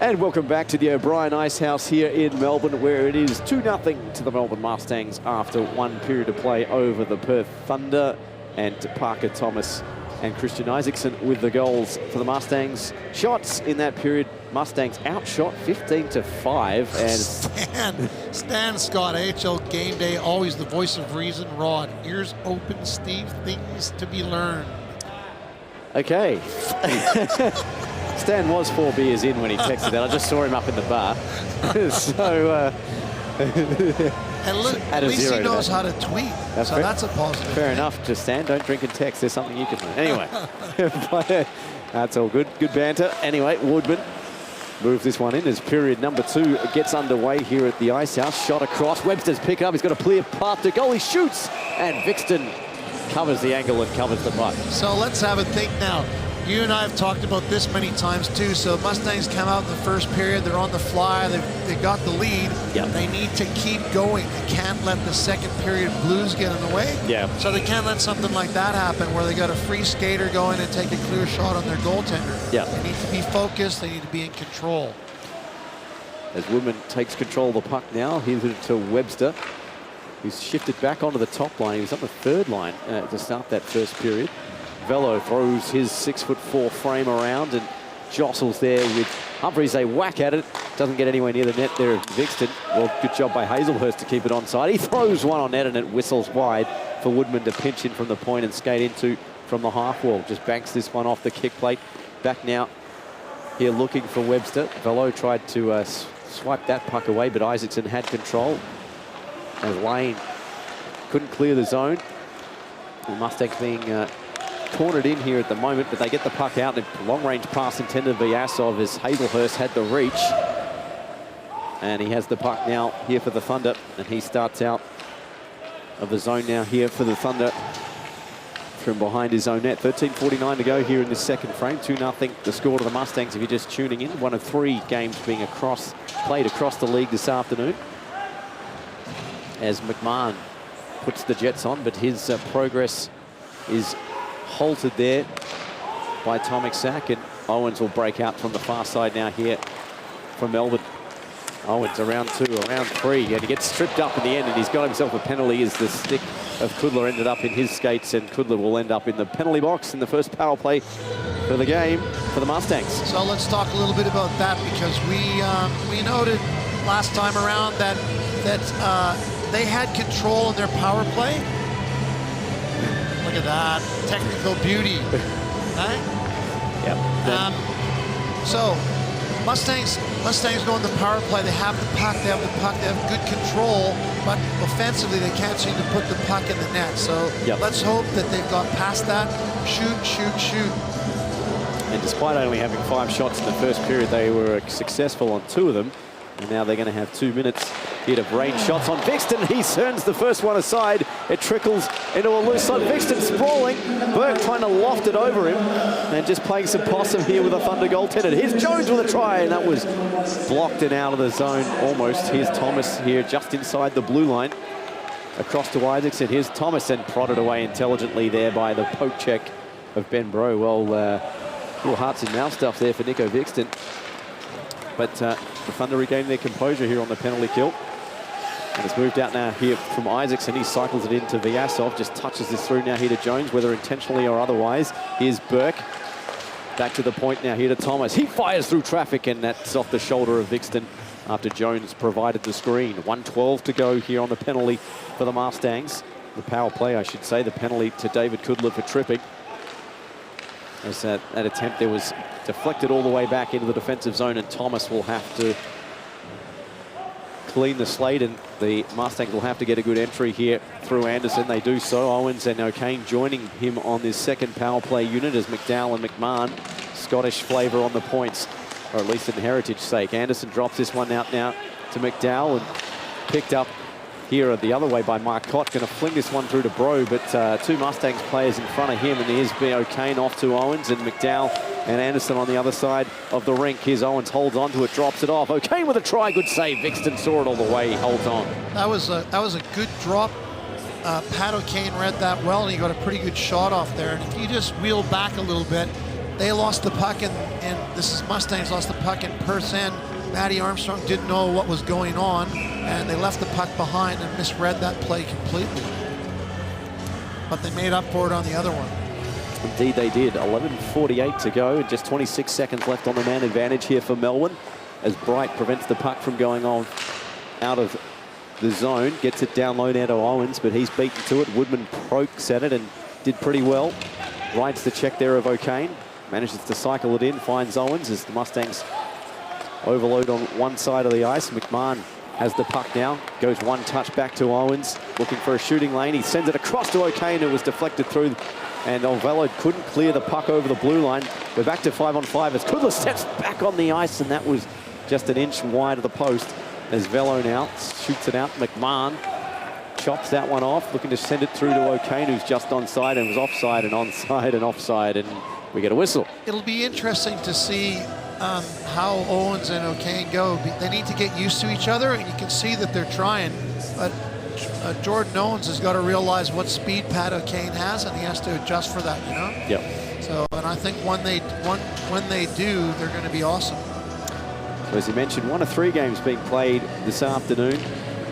And welcome back to the O'Brien Ice House here in Melbourne, where it is 2-0 to the Melbourne Mustangs after one period of play over the Perth Thunder. And Parker Thomas and Christian Isaacson with the goals for the Mustangs. Shots in that period, Mustangs outshot 15-5. And Stan Scott, AHL Game Day, always the voice of reason. Rod, ears open, Steve, things to be learned. Okay. Stan was 4 beers in when he texted that. I just saw him up in the bar. So, and look, at least he knows how to tweet. That's a positive. Fair enough. Just Stan, don't drink and text. There's something you can learn. Anyway, but, that's all good. Good banter. Anyway, Woodman moves this one in as period number 2 gets underway here at the Ice House. Shot across. Webster's pick up. He's got a clear path to goal. He shoots. And Vixton covers the angle and covers the puck. So let's have a think now. You and I have talked about this many times too. So Mustangs come out in the first period. They're on the fly. They got the lead. Yep. They need to keep going. They can't let the second period blues get in the way. Yeah. So they can't let something like that happen where they got a free skater going and take a clear shot on their goaltender. Yeah. They need to be focused. They need to be in control. As Woodman takes control of the puck now, here's it to Webster. He's shifted back onto the top line. He was on the third line to start that first period. Velo throws his 6'4" frame around and jostles there with Humphries. They whack at it. Doesn't get anywhere near the net there of Vixton. Well, good job by Hazelhurst to keep it onside. He throws one on net and it whistles wide for Woodman to pinch in from the point and skate into from the half wall. Just banks this one off the kick plate. Back now here looking for Webster. Velo tried to swipe that puck away, but Isaacson had control. As Lane couldn't clear the zone. The Mustangs being cornered in here at the moment, but they get the puck out and a long-range pass intended to be Asov as Hazelhurst had the reach. And he has the puck now here for the Thunder, and he starts out of the zone now here for the Thunder from behind his own net. 13:49 to go here in this second frame. 2-0 the score to the Mustangs if you're just tuning in. One of 3 games being played across the league this afternoon. As McMahon puts the Jets on, but his progress is halted there by Tomic Sack, and Owens will break out from the far side now here from Melbourne. Owens around 2, around 3, and he gets stripped up in the end, and he's got himself a penalty as the stick of Kudler ended up in his skates, and Kudler will end up in the penalty box in the first power play for the game for the Mustangs. So let's talk a little bit about that, because we noted last time around that they had control in their power play. Look at that technical beauty, right? Yep. So Mustangs go on the power play. They have the puck. They have good control, but offensively they can't seem to put the puck in the net. So let's hope that they've got past that. Shoot. And despite only having 5 shots in the first period, they were successful on 2 of them. And now they're going to have 2 minutes here to rain shots on Vixton. He turns the first one aside. It trickles into a loose on Vixton, sprawling. Burke trying to loft it over him and just playing some possum here with a Thunder goaltender. Here's Jones with a try, and that was blocked and out of the zone almost. Here's Thomas here just inside the blue line. Across to Isaacson. Here's Thomas, and prodded away intelligently there by the poke check of Ben Bro. Well, little hearts and mouth stuff there for Nico Vixton. But the Thunder regain their composure here on the penalty kill. And it's moved out now here from Isaacson. He cycles it into Vyasov, just touches this through now here to Jones, whether intentionally or otherwise. Here's Burke. Back to the point now here to Thomas. He fires through traffic, and that's off the shoulder of Vixton after Jones provided the screen. 1:12 to go here on the penalty for the Mustangs. The power play, I should say. The penalty to David Kudler for tripping. As that attempt there was deflected all the way back into the defensive zone, and Thomas will have to clean the slate, and the Mustangs will have to get a good entry here through Anderson. They do so. Owens and O'Kane joining him on this second power play unit as McDowell and McMahon. Scottish flavour on the points, or at least in heritage sake. Anderson drops this one out now to McDowell, and picked up here the other way by Mark Cott. Going to fling this one through to Bro, but 2 Mustangs players in front of him, and here's O'Kane off to Owens, and McDowell and Anderson on the other side of the rink. Here's Owens, holds on to it, drops it off. O'Kane with a try, good save. Vixton saw it all the way, he holds on. That was a good drop. Pat O'Kane read that well, and he got a pretty good shot off there. And if you just wheel back a little bit, they lost the puck, and this is Mustangs lost the puck in Perth's end. Matty Armstrong didn't know what was going on, and they left the puck behind and misread that play completely. But they made up for it on the other one. Indeed they did. 11:48 to go, just 26 seconds left on the man advantage here for Melbourne, as Bright prevents the puck from going on out of the zone. Gets it down low now to Owens, but he's beaten to it. Woodman pokes at it and did pretty well. Rides the check there of O'Kane. Manages to cycle it in, finds Owens as the Mustangs overload on one side of the ice. McMahon has the puck now. Goes one touch back to Owens, looking for a shooting lane. He sends it across to O'Kane. It was deflected through, and Olvelo couldn't clear the puck over the blue line. We're back to 5-on-5 as Kudla steps back on the ice, and that was just an inch wide of the post. As Velo now shoots it out. McMahon chops that one off, looking to send it through to O'Kane, who's just onside, and was offside and onside and offside, and we get a whistle. It'll be interesting to see how Owens and O'Kane go. They need to get used to each other, and you can see that they're trying. But Jordan Owens has got to realize what speed Pat O'Kane has, and he has to adjust for that, you know? Yep. So, and I think when they do, they're going to be awesome. So as you mentioned, 1 of 3 games being played this afternoon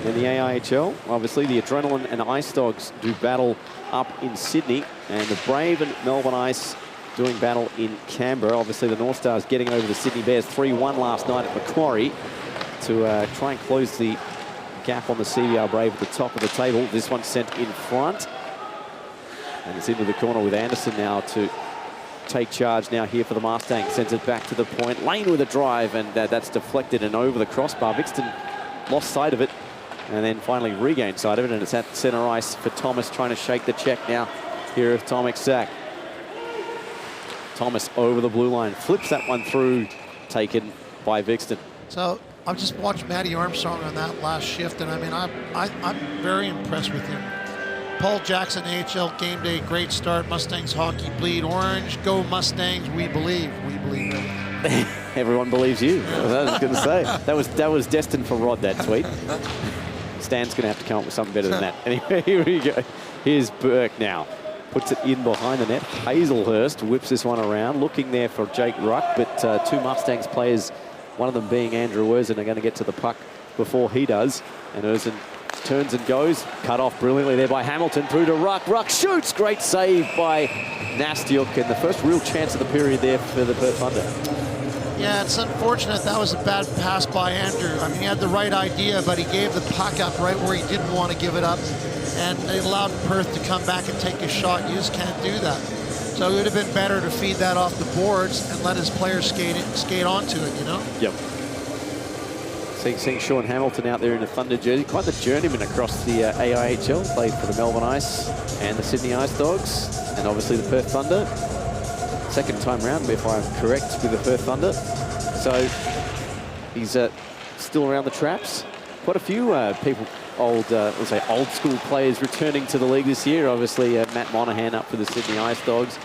in the AIHL. Obviously, the Adrenaline and Ice Dogs do battle up in Sydney, and the Brave and Melbourne Ice doing battle in Canberra. Obviously, the North Stars getting over the Sydney Bears 3-1 last night at Macquarie to try and close the gap on the CBR Brave at the top of the table. This one sent in front, and it's into the corner with Anderson now to take charge now here for the Mustangs. Sends it back to the point. Lane with a drive, and that's deflected and over the crossbar. Vixton lost sight of it and then finally regained sight of it, and it's at center ice for Thomas, trying to shake the check now here of Tom Exak. Thomas over the blue line, flips that one through, taken by Vixton. So I've just watched Matty Armstrong on that last shift, and I mean, I'm very impressed with him. Paul Jackson, AHL game day, great start. Mustangs hockey, bleed orange. Go Mustangs, we believe. We believe everything. Everyone believes you. I was going to say. That was destined for Rod, that tweet. Stan's going to have to come up with something better than that. Anyway, here we go. Here's Burke now. Puts it in behind the net. Hazelhurst whips this one around, looking there for Jake Ruck, but 2 Mustangs players, one of them being Andrew Erzin, are going to get to the puck before he does. And Erzin turns and goes. Cut off brilliantly there by Hamilton, through to Ruck. Ruck shoots. Great save by Nastiuk, and the first real chance of the period there for the Perth Thunder. Yeah, it's unfortunate. That was a bad pass by Andrew. I mean, he had the right idea, but he gave the puck up right where he didn't want to give it up, and it allowed Perth to come back and take a shot. You just can't do that. So it would have been better to feed that off the boards and let his players skate onto it, you know? Yep. Seeing Sean Hamilton out there in the Thunder jersey, quite the journeyman across the AIHL, played for the Melbourne Ice and the Sydney Ice Dogs, and obviously the Perth Thunder. Second time round, if I'm correct, with the Perth Thunder. So he's still around the traps. Quite a few people, let's say old school players returning to the league this year. Obviously, Matt Monahan up for the Sydney Ice Dogs.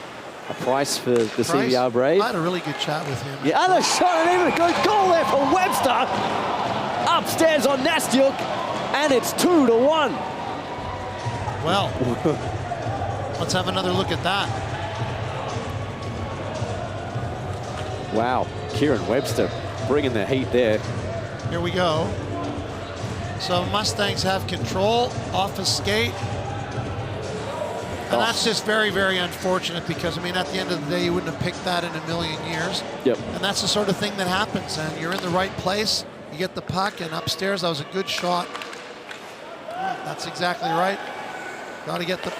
A Price for the CBR Brave. I had a really good chat with him. Yeah, and a shot, and even a good goal there for Webster. Upstairs on Nastiuk, and it's 2-1. Well, let's have another look at that. Wow, Kieran Webster bringing the heat there. Here we go. So Mustangs have control off a skate. And that's just very, very unfortunate, because, I mean, at the end of the day, you wouldn't have picked that in a million years. Yep. And that's the sort of thing that happens. And you're in the right place. You get the puck, and upstairs, that was a good shot. That's exactly right. Got to get the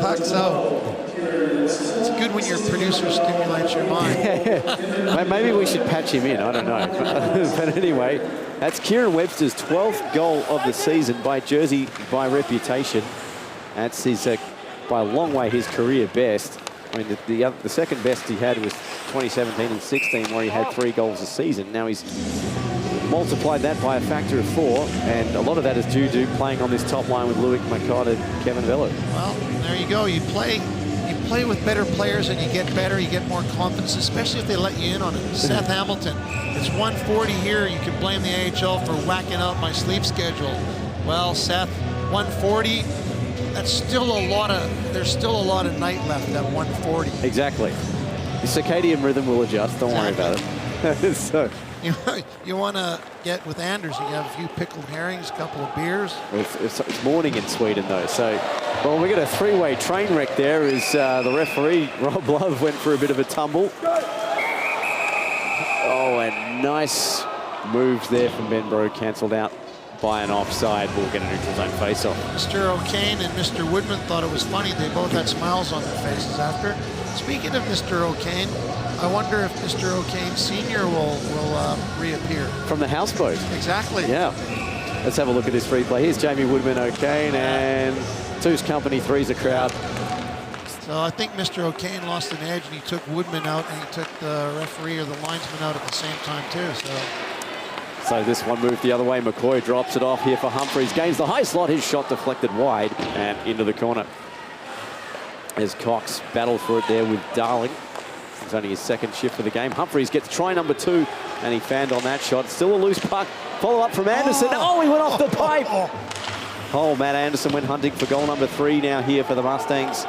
pucks out. It's good when your producer stimulates your mind. Maybe we should patch him in. I don't know. But anyway, that's Kieran Webster's 12th goal of the season by jersey, by reputation. That's his, by a long way, his career best. I mean, the second best he had was 2017 and 16, where he had 3 goals a season. Now he's multiplied that by a factor of 4, and a lot of that is due to playing on this top line with Loic Marcotte and Kevin Velo. Well, there you go. You play with better players, and you get better, you get more confidence, especially if they let you in on it. Seth Hamilton, it's 140 here. You can blame the AHL for whacking out my sleep schedule. Well, Seth, 140, That's still a lot of. There's still a lot of night left at 140. Exactly. The circadian rhythm will adjust. Don't worry about it. So you want to get with Anders. You have a few pickled herrings, a couple of beers. it's morning in Sweden though. So, well, we got a three-way train wreck there. As the referee Rob Love went for a bit of a tumble. Oh, and nice moves there from Benbro, cancelled out by an offside. We'll get a neutral zone face-off. Mr. O'Kane and Mr. Woodman thought it was funny. They both had smiles on their faces after. Speaking of Mr. O'Kane, I wonder if Mr. O'Kane Sr. will reappear. From the houseboat. Exactly. Yeah. Let's have a look at this replay. Here's Jamie Woodman, O'Kane, and two's company, three's a crowd. So I think Mr. O'Kane lost an edge, and he took Woodman out, and he took the referee or the linesman out at the same time too. So this one moved the other way. McCoy drops it off here for Humphries. Gains the high slot. His shot deflected wide and into the corner. As Cox battled for it there with Darling. It's only his second shift for the game. Humphries gets try number 2, and he fanned on that shot. Still a loose puck. Follow up from Anderson. Oh, he went off the pipe. Oh, Matt Anderson went hunting for goal number 3 now here for the Mustangs.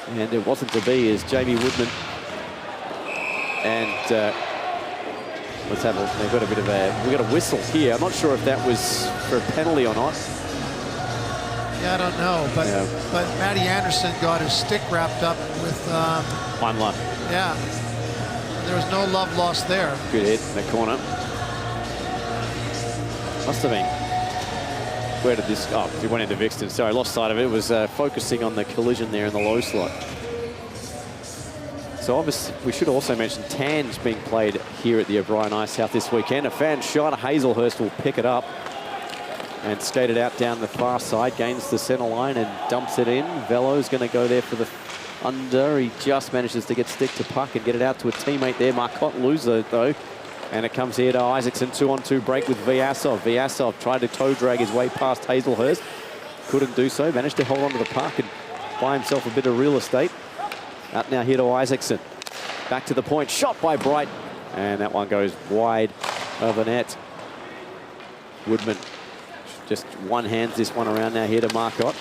And it wasn't to be as Jamie Woodman. And let's have a look. They've got a bit of a, we got a whistle here. I'm not sure if that was for a penalty or not. Yeah, I don't know, but Matty Anderson got his stick wrapped up with One love. Yeah, there was no love lost there. Good hit in the corner. Must have been. Where did this? Oh, it went into Vixton. Sorry, lost sight of it. It was focusing on the collision there in the low slot. So obviously, we should also mention Tan's being played here at the O'Brien Icehouse this weekend. A fan shot. Hazelhurst will pick it up and skate it out down the far side. Gains the center line and dumps it in. Velo's going to go there for the under. He just manages to get stick to puck and get it out to a teammate there. Marcotte loses it though. And it comes here to Isaacson. 2-on-2 break with Vyasov. Vyasov tried to toe drag his way past Hazelhurst. Couldn't do so. Managed to hold on to the puck and buy himself a bit of real estate. Out now here to Isaacson. Back to the point. Shot by Bright. And that one goes wide of the net. Woodman just one hands this one around now here to Marcotte.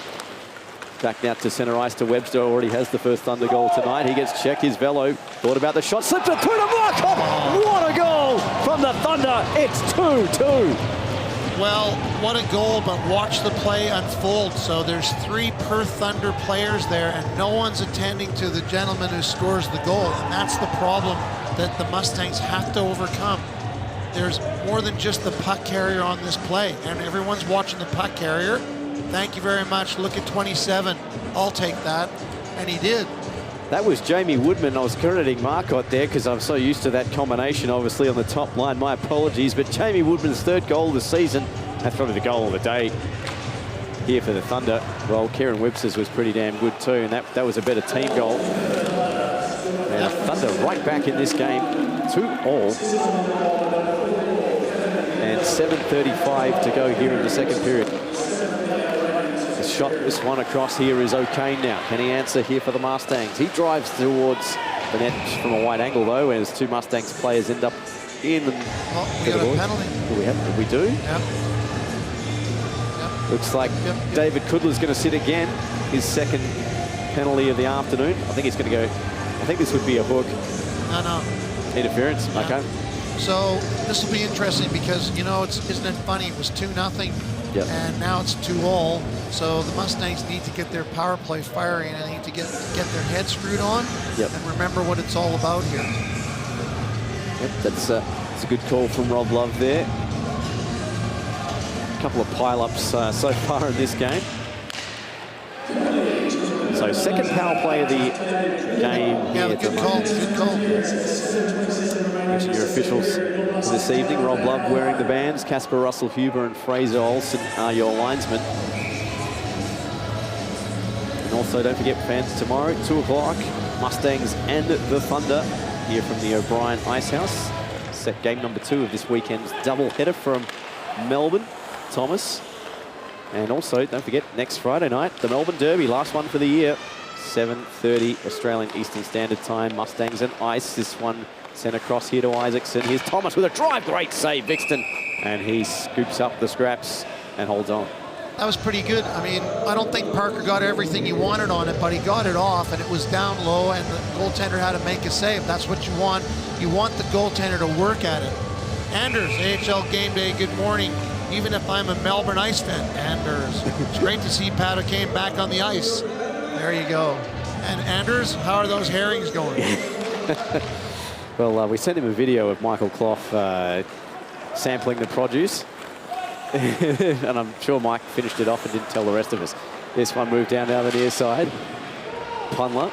Back now to centre ice to Webster. Already has the first Thunder goal tonight. He gets checked. His Velo thought about the shot. Slipped it through to Marcotte. What a goal from the Thunder. It's 2-2. Well, what a goal, but watch the play unfold. So there's 3 Perth Thunder players there, and no one's attending to the gentleman who scores the goal. And that's the problem that the Mustangs have to overcome. There's more than just the puck carrier on this play, and everyone's watching the puck carrier. Thank you very much. Look at 27. I'll take that. And he did. That was Jamie Woodman. I was crediting Marcotte there because I'm so used to that combination, obviously, on the top line. My apologies. But Jamie Woodman's 3rd goal of the season. That's probably the goal of the day here for the Thunder. Well, Kieran Webster's was pretty damn good too, and that was a better team goal. And Thunder right back in this game. 2-2. And 7:35 to go here in the second period. The shot, this one across here is O'Kane now. Can he answer here for the Mustangs? He drives towards the net from a wide angle though, as 2 Mustangs players end up in. Oh, we got a penalty. We do? Yep. Looks like David Kudler's going to sit again. His 2nd penalty of the afternoon. I think he's going to go. I think this would be a hook. No. Interference. Yeah. Okay. So this will be interesting because, you know, isn't it funny? It was 2-0, and now it's 2-2. So the Mustangs need to get their power play firing, and they need to get their head screwed on and remember what it's all about here. Yep, that's a good call from Rob Love there. A couple of pile-ups so far in this game. So 2nd power play of the game. Yeah, good call. Mention your officials for this evening. Rob Love wearing the bands. Casper Russell Huber and Fraser Olsen are your linesmen. And also don't forget fans, tomorrow 2 o'clock, Mustangs and the Thunder here from the O'Brien Icehouse. Set game number 2 of this weekend's double header from Melbourne. Thomas. And also, don't forget, next Friday night, the Melbourne Derby, last one for the year. 7:30 Australian Eastern Standard Time. Mustangs and Ice. This one sent across here to Isaacson. Here's Thomas with a drive. Great save, Vixton. And he scoops up the scraps and holds on. That was pretty good. I mean, I don't think Parker got everything he wanted on it, but he got it off, and it was down low, and the goaltender had to make a save. That's what you want. You want the goaltender to work at it. Anders, AHL Game Day, good morning. Even if I'm a Melbourne Ice fan, Anders. It's great to see Pat O'Kane back on the ice. There you go. And Anders, how are those herrings going? Well, we sent him a video of Michael Clough sampling the produce. And I'm sure Mike finished it off and didn't tell the rest of us. This one moved down the near side. Punler.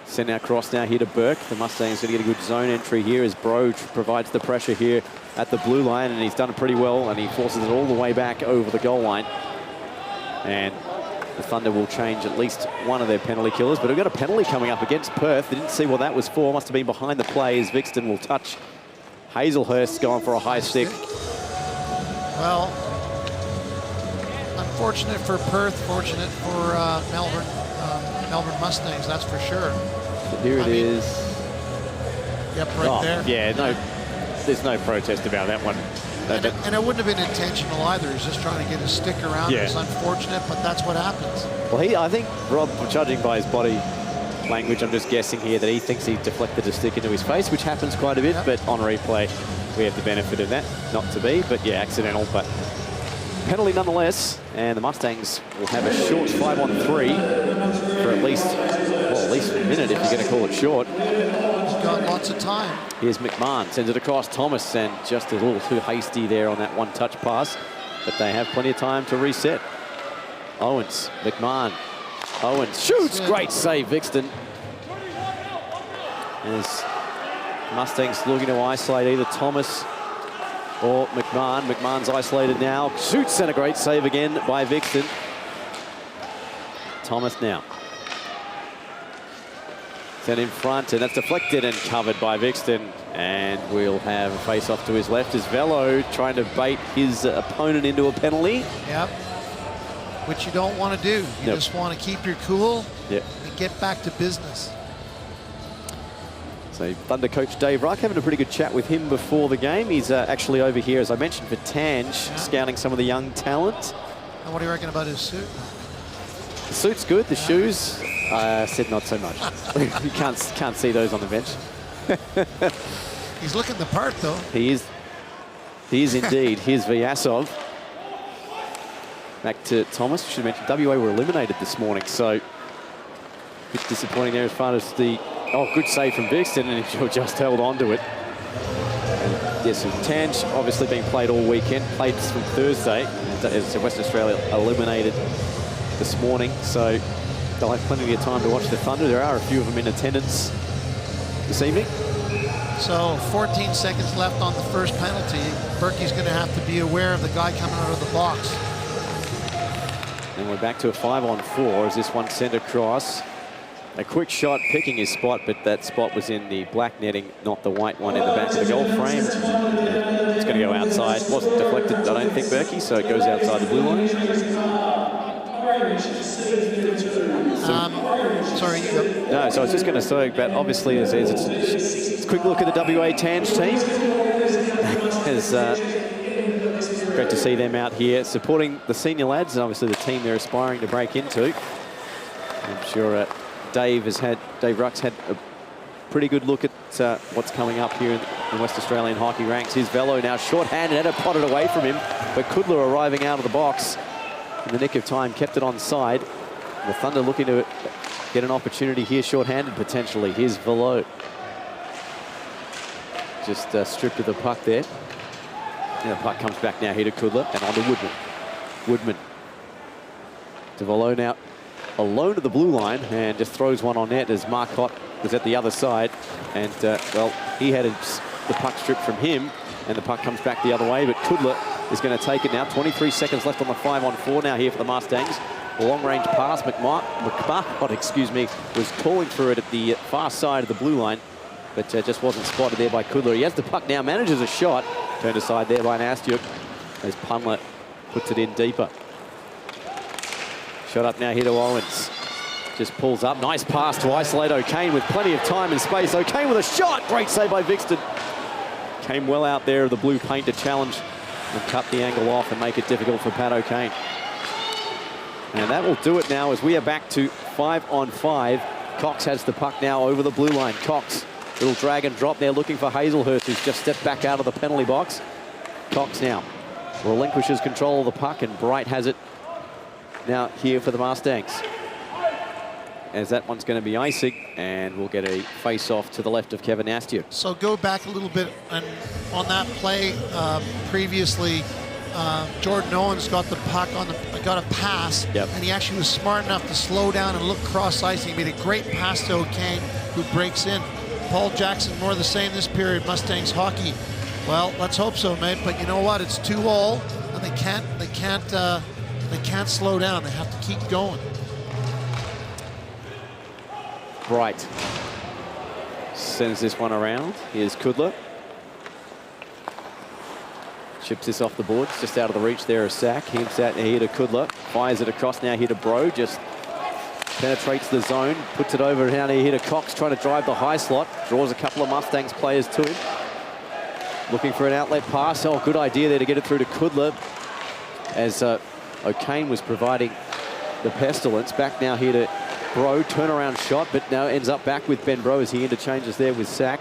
Send out cross now here to Burke. The Mustangs going to get a good zone entry here as Bro provides the pressure here at the blue line, and he's done it pretty well, and he forces it all the way back over the goal line. And the Thunder will change at least one of their penalty killers, but we've got a penalty coming up against Perth. They didn't see what that was for. Must have been behind the play as Vixton will touch. Hazelhurst's going for a high stick. Well, unfortunate for Perth, fortunate for Melbourne Mustangs, that's for sure. So here it is. Yep, right there. Yeah, no, there's no protest about that one. And it wouldn't have been intentional either. He's just trying to get his stick around. Yeah. It's unfortunate, but that's what happens. Well, I think, Rob, judging by his body language, I'm just guessing here that he thinks he deflected a stick into his face, which happens quite a bit, but on replay, we have the benefit of that. Not to be, but yeah, accidental, but penalty nonetheless. And the Mustangs will have a short 5-on-3 for at least a minute if you're going to call it short. He's got lots of time. Here's McMahon, sends it across Thomas, and just a little too hasty there on that one-touch pass, but they have plenty of time to reset. Owens, McMahon, Owens shoots, great save, Vixton. As Mustangs looking to isolate either Thomas or McMahon. McMahon's isolated now, shoots, and a great save again by Vixton. Thomas now. Sent in front, and that's deflected and covered by Vixton. And we'll have a face-off to his left as Velo trying to bait his opponent into a penalty. Yep. Which you don't want to do. You just want to keep your cool and get back to business. So Thunder coach Dave Ruck, having a pretty good chat with him before the game. He's actually over here, as I mentioned, for Tange, scouting some of the young talent. And what do you reckon about his suit? The suit's good, the shoes, said not so much. You can't see those on the bench. He's looking the part, though. He is indeed. Here's Vyasov. Back to Thomas. Should have mentioned WA were eliminated this morning, so a bit disappointing there as far as the good save from Vixton, and he just held on to it. And yes, Tange obviously being played all weekend, played from Thursday, as Western Australia eliminated this morning, so they'll have plenty of time to watch the Thunder. There are a few of them in attendance this evening. So 14 seconds left on the first penalty. Berkey's going to have to be aware of the guy coming out of the box. And we're back to a 5-on-4 as this one sent across. A quick shot picking his spot, but that spot was in the black netting, not the white one in the back of the goal frame. It's going to go outside. Wasn't deflected, I don't think, Berkey, so it goes outside the blue line. Sorry, you go. No, so I was just going to say, but obviously it's a quick look at the WA Tange team. It's great to see them out here supporting the senior lads and obviously the team they're aspiring to break into. I'm sure Dave Ruck's had a pretty good look at what's coming up here in West Australian hockey ranks. Here's Velo now short-handed, had it potted away from him, but Kudler arriving out of the box in the nick of time, kept it on side. The Thunder looking to get an opportunity here, short-handed potentially. Here's Velo. Just stripped of the puck there. And the puck comes back now here to Kudler and on to Woodman. Woodman to Velo now. Alone to the blue line and just throws one on net as Marcotte was at the other side. And, well, he had the puck stripped from him and the puck comes back the other way, but Kudler is going to take it now. 23 seconds left on the 5-on-4 now here for the Mustangs. Long-range pass, McMahon, excuse me, was calling through it at the far side of the blue line, but just wasn't spotted there by Kudler. He has the puck now, manages a shot, turned aside there by Nastyuk as Punler puts it in deeper. Shot up now here to Owens. Just pulls up. Nice pass to isolate O'Kane with plenty of time and space. O'Kane with a shot. Great save by Vixton. Came well out there of the blue paint to challenge and cut the angle off and make it difficult for Pat O'Kane. And that will do it now as we are back to 5-on-5. Cox has the puck now over the blue line. Cox, little drag and drop there looking for Hazelhurst, who's just stepped back out of the penalty box. Cox now relinquishes control of the puck, and Bright has it now here for the Mustangs. As that one's going to be icing, and we'll get a face-off to the left of Kevin Nastiuk. So go back a little bit, and on that play previously, Jordan Owens got the puck got a pass, and he actually was smart enough to slow down and look cross-ice. He made a great pass to O'Kane, who breaks in. Paul Jackson, more of the same this period. Mustangs hockey. Well, let's hope so, mate. But you know what? It's 2-all, and they can't slow down. They have to keep going. Bright sends this one around. Here's Kudla. Chips this off the boards, just out of the reach there of Sack. Heaves that here to Kudla. Fires it across now here to Bro. Just penetrates the zone. Puts it over down here to Cox, trying to drive the high slot. Draws a couple of Mustangs players to him. Looking for an outlet pass. Oh, good idea there to get it through to Kudla. As O'Kane was providing the pestilence. Back now here to Bro. Turnaround shot, but now ends up back with Ben Bro as he interchanges there with Sack.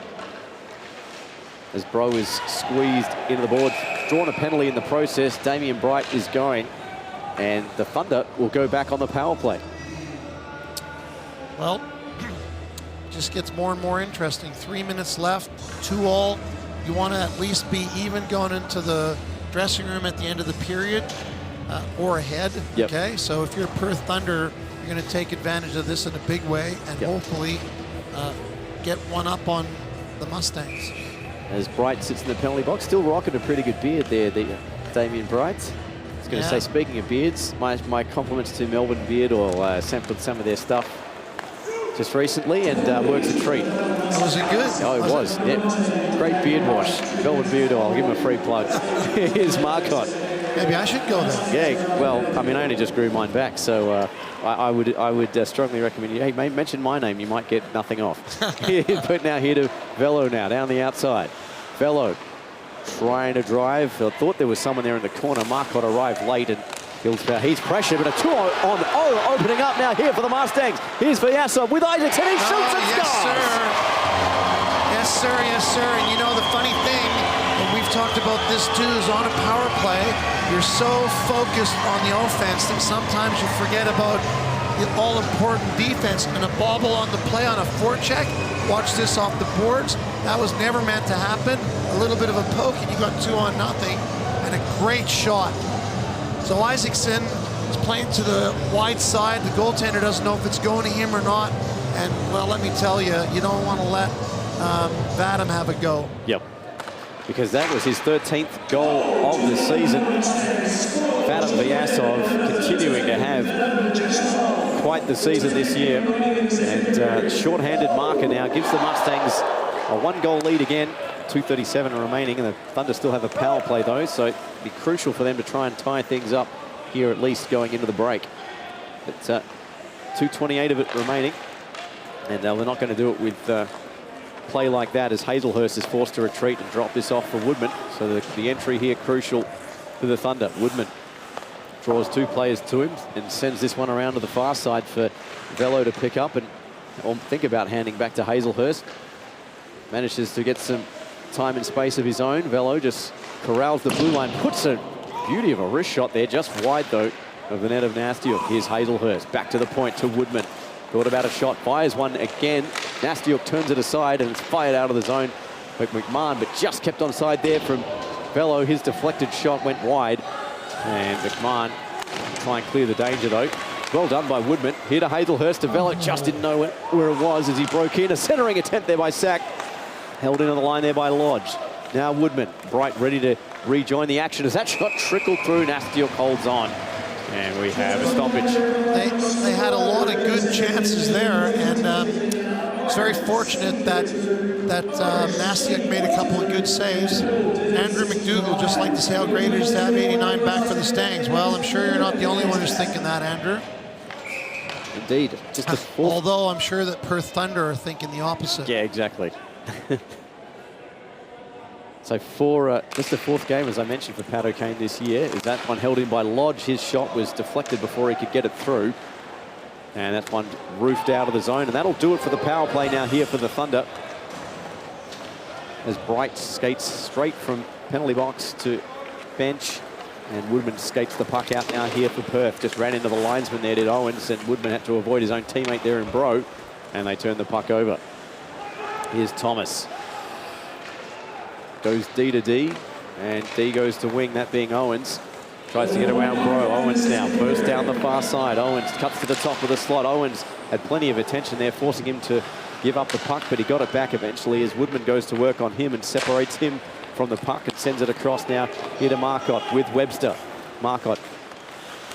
As Bro is squeezed into the board, drawn a penalty in the process. Damien Bright is going, and the Thunder will go back on the power play. Well, just gets more and more interesting. 3 minutes left, 2-all. You want to at least be even going into the dressing room at the end of the period, or ahead. Yep. Okay, so if you're Perth Thunder, you're going to take advantage of this in a big way and hopefully get one up on the Mustangs. As Bright sits in the penalty box, still rocking a pretty good beard there, Damien Bright. I was going to say, speaking of beards, my compliments to Melbourne Beard Oil. Sampled some of their stuff just recently, and works a treat. Was it good? Oh, it was. Yeah. Great beard wash. Melbourne Beard Oil. I'll give him a free plug. Here's Marcotte. Maybe I should go there. Yeah, well, I mean, I only just grew mine back, so I would strongly recommend you. Hey, mention my name, you might get nothing off. But now here to Velo now, down the outside. Velo trying to drive. I thought there was someone there in the corner. Marcotte arrived late, and he's pressured, but a 2-on opening up now here for the Mustangs. Here's Vyasov with Isaacson. He shoots and scores. Yes, sir. Yes, sir. And you know the funny thing, and we've talked about this too, is on a power play, you're so focused on the offense that sometimes you forget about the all-important defense. And a bobble on the play on a forecheck. Watch this off the boards. That was never meant to happen. A little bit of a poke, and you got 2-0, and a great shot. So Isaacson is playing to the wide side. The goaltender doesn't know if it's going to him or not. And, well, let me tell you, you don't want to let Vadim have a go. Yep. Because that was his 13th goal of the season. Vadim Vyasov continuing to have quite the season this year. And short-handed marker now gives the Mustangs a 1-goal lead again. 2:37 remaining, and the Thunder still have a power play though, so it'd be crucial for them to try and tie things up here, at least going into the break. But 2:28 of it remaining, and they're not going to do it with play like that, as Hazelhurst is forced to retreat and drop this off for Woodman. So the entry here crucial for the Thunder. Woodman draws 2 players to him and sends this one around to the far side for Velo to pick up and think about handing back to Hazelhurst. Manages to get some time and space of his own. Velo just corrals the blue line, puts a beauty of a wrist shot there, just wide though of the net of Nastiuk. Here's Hazelhurst back to the point to Woodman. Thought about a shot, fires one again. Nastiuk turns it aside and it's fired out of the zone by McMahon, but just kept on side there from Velo. His deflected shot went wide, and McMahon try and clear the danger though. Well done by Woodman. Here to Hazelhurst. To Velo, just didn't know where it was as he broke in. A centering attempt there by Sack. Held in on the line there by Lodge. Now Woodman, Bright ready to rejoin the action as that shot trickled through. Nastiuk holds on, and we have a stoppage. They had a lot of good chances there, and it's very fortunate that Nastiuk made a couple of good saves. Andrew McDougall just like to say how great it is to have 89 back for the Stangs. Well, I'm sure you're not the only one who's thinking that, Andrew. Indeed. Just the fourth. Although I'm sure that Perth Thunder are thinking the opposite. Yeah, exactly. So for just the fourth game, as I mentioned, for Pat O'Kane this year, is that one held in by Lodge. His shot was deflected before he could get it through. And that one roofed out of the zone. And that'll do it for the power play now here for the Thunder. As Bright skates straight from penalty box to bench. And Woodman skates the puck out now here for Perth. Just ran into the linesman there, did Owens. And Woodman had to avoid his own teammate there in Bro. And they turn the puck over. Here's Thomas. Goes D to D, and D goes to wing, that being Owens. Tries to get around Bro. Owens now bursts down the far side. Owens cuts to the top of the slot. Owens had plenty of attention there, forcing him to give up the puck, but he got it back eventually as Woodman goes to work on him and separates him from the puck and sends it across now here to Marcotte with Webster. Marcotte,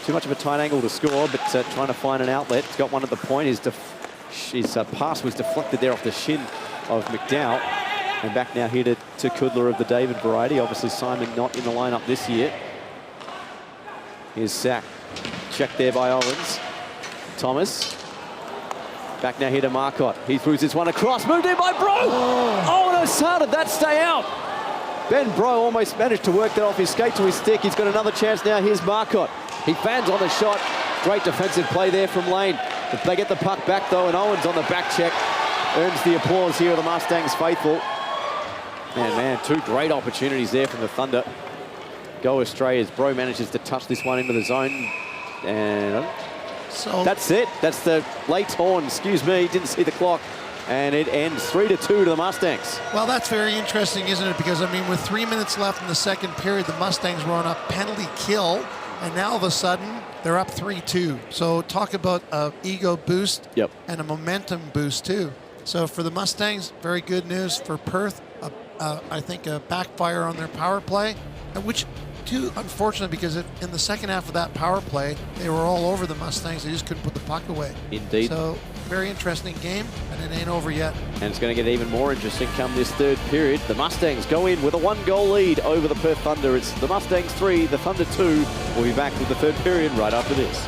too much of a tight angle to score, but trying to find an outlet. He's got one at the point. His pass was deflected there off the shin of McDowell. And back now here to Kudler of the David variety. Obviously Simon not in the lineup this year. Here's Sack. Checked there by Owens. Thomas. Back now here to Marcotte. He throws this one across. Moved in by Bro. Oh, no, how did that stay out? Ben Bro almost managed to work that off his skate to his stick. He's got another chance now. Here's Marcotte. He fans on the shot. Great defensive play there from Lane. But they get the puck back though, and Owens on the back check earns the applause here of the Mustangs faithful. And man, two great opportunities there from the Thunder. Go astray as Bro manages to touch this one into the zone. And so that's it. That's the late horn, excuse me, didn't see the clock. And it ends 3-2 to the Mustangs. Well, that's very interesting, isn't it? Because, I mean, with 3 minutes left in the second period, the Mustangs were on a penalty kill. And now all of a sudden, they're up 3-2. So talk about an ego boost and a momentum boost, too. So for the Mustangs, very good news. For Perth, I think a backfire on their power play, which too unfortunate because in the second half of that power play, they were all over the Mustangs. They just couldn't put the puck away. Indeed. So very interesting game, and it ain't over yet. And it's going to get even more interesting come this third period. The Mustangs go in with a 1-goal lead over the Perth Thunder. It's the Mustangs 3, the Thunder 2. We'll be back with the third period right after this.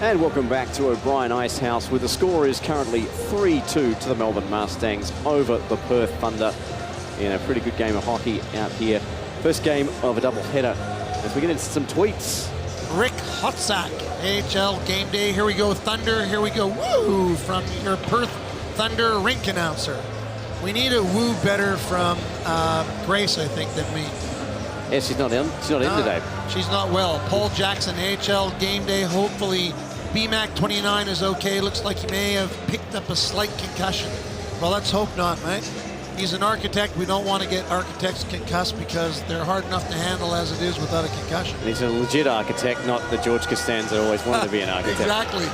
And welcome back to O'Brien Icehouse, where the score is currently 3-2 to the Melbourne Mustangs over the Perth Thunder in a pretty good game of hockey out here. First game of a doubleheader as we get into some tweets. Rick Hotsack, AHL game day. Here we go, Thunder. Here we go, woo, from your Perth Thunder rink announcer. We need a woo better from Grace, I think, than me. Yeah, she's not in. She's not in today. She's not well. Paul Jackson, AHL game day. Hopefully, BMAC 29 is okay. Looks like he may have picked up a slight concussion. Well, let's hope not, mate. He's an architect. We don't want to get architects concussed because they're hard enough to handle as it is without a concussion. And he's a legit architect, not the George Costanza always wanted to be an architect. Exactly.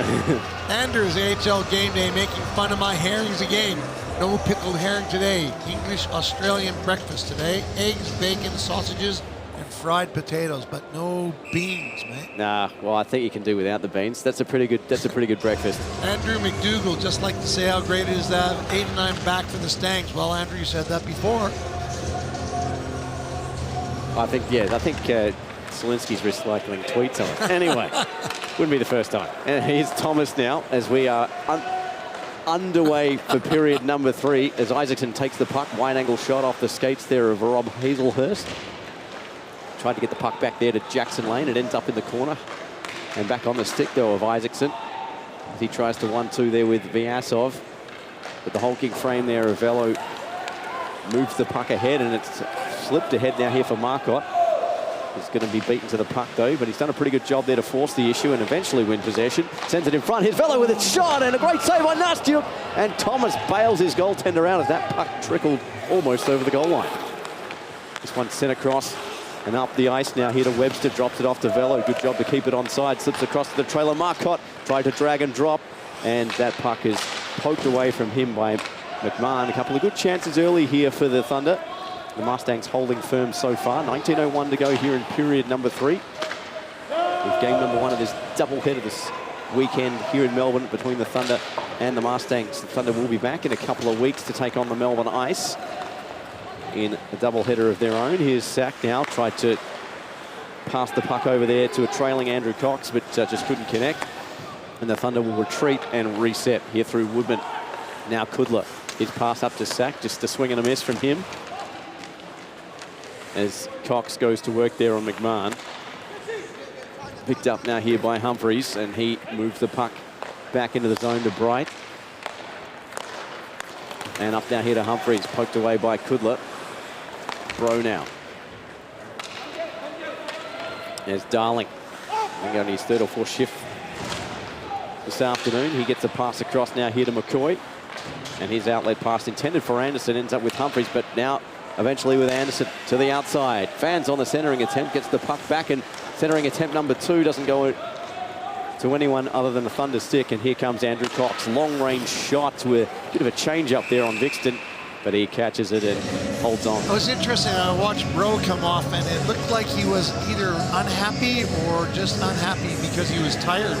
Andrews, AHL game day, making fun of my herrings again. No pickled herring today. English Australian breakfast today. Eggs, bacon, sausages, and fried potatoes, but no beans, mate. Nah, well, I think you can do without the beans. That's a pretty good breakfast. Andrew McDougall, just like to say how great it is to have 8 and 9 back for the Stangs. Well, Andrew, you said that before. I think Zielinski's recycling tweets on it. Anyway, wouldn't be the first time. And here's Thomas now as we are underway for period number 3 as Isaacson takes the puck. Wide angle shot off the skates there of Rob Hazelhurst. Tried to get the puck back there to Jackson Lane. It ends up in the corner. And back on the stick, though, of Isaacson. As he tries to 1-2 there with Vyasov. But the hulking frame there of Velo moves the puck ahead, and it's slipped ahead now here for Marcotte. He's going to be beaten to the puck, though, but he's done a pretty good job there to force the issue and eventually win possession. Sends it in front. Here's Velo with its shot, and a great save by Nastyuk. And Thomas bails his goaltender out as that puck trickled almost over the goal line. This one sent across and up the ice now here to Webster. Drops it off to Velo. Good job to keep it onside. Slips across to the trailer. Marcotte tried to drag and drop, and that puck is poked away from him by McMahon. A couple of good chances early here for the Thunder. The Mustangs holding firm so far. 19:01 to go here in period number 3. With game number 1 of this doubleheader this weekend here in Melbourne between the Thunder and the Mustangs. The Thunder will be back in a couple of weeks to take on the Melbourne Ice in a doubleheader of their own. Here's Sack now. Tried to pass the puck over there to a trailing Andrew Cox, but just couldn't connect. And the Thunder will retreat and reset here through Woodman. Now Kudler. His pass up to Sack. Just a swing and a miss from him. As Cox goes to work there on McMahon. Picked up now here by Humphreys, and he moves the puck back into the zone to Bright. And up now here to Humphreys, poked away by Kudler. Bro now. There's Darling. I think on his 3rd or 4th shift this afternoon. He gets a pass across now here to McCoy. And his outlet pass intended for Anderson ends up with Humphreys, but now eventually with Anderson to the outside. Fans on the centering attempt, gets the puck back, and centering attempt number 2 doesn't go to anyone other than the Thunder stick. And here comes Andrew Cox. Long range shot to a bit of a change up there on Vixton, but he catches it and holds on. It was interesting. I watched Bro come off, and it looked like he was either unhappy or just unhappy because he was tired.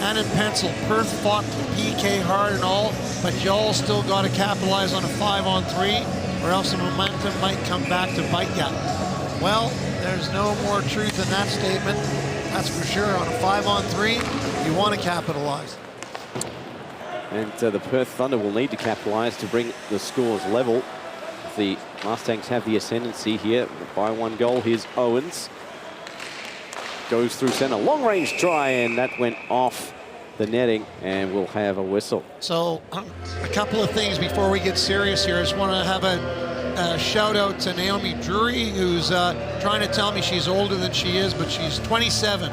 And in pencil, Perth fought the PK hard and all, but y'all still got to capitalize on a 5-on-3, or else the momentum might come back to bite ya. Well, there's no more truth in that statement. That's for sure. On a 5-on-3, you want to capitalize. And the Perth Thunder will need to capitalize to bring the scores level. The Mustangs have the ascendancy here by 1 goal. Here's Owens. Goes through center. Long range try, and that went off the netting, and we'll have a whistle. So a couple of things before we get serious here. I just want to have a shout out to Naomi Drury, who's trying to tell me she's older than she is, but she's 27.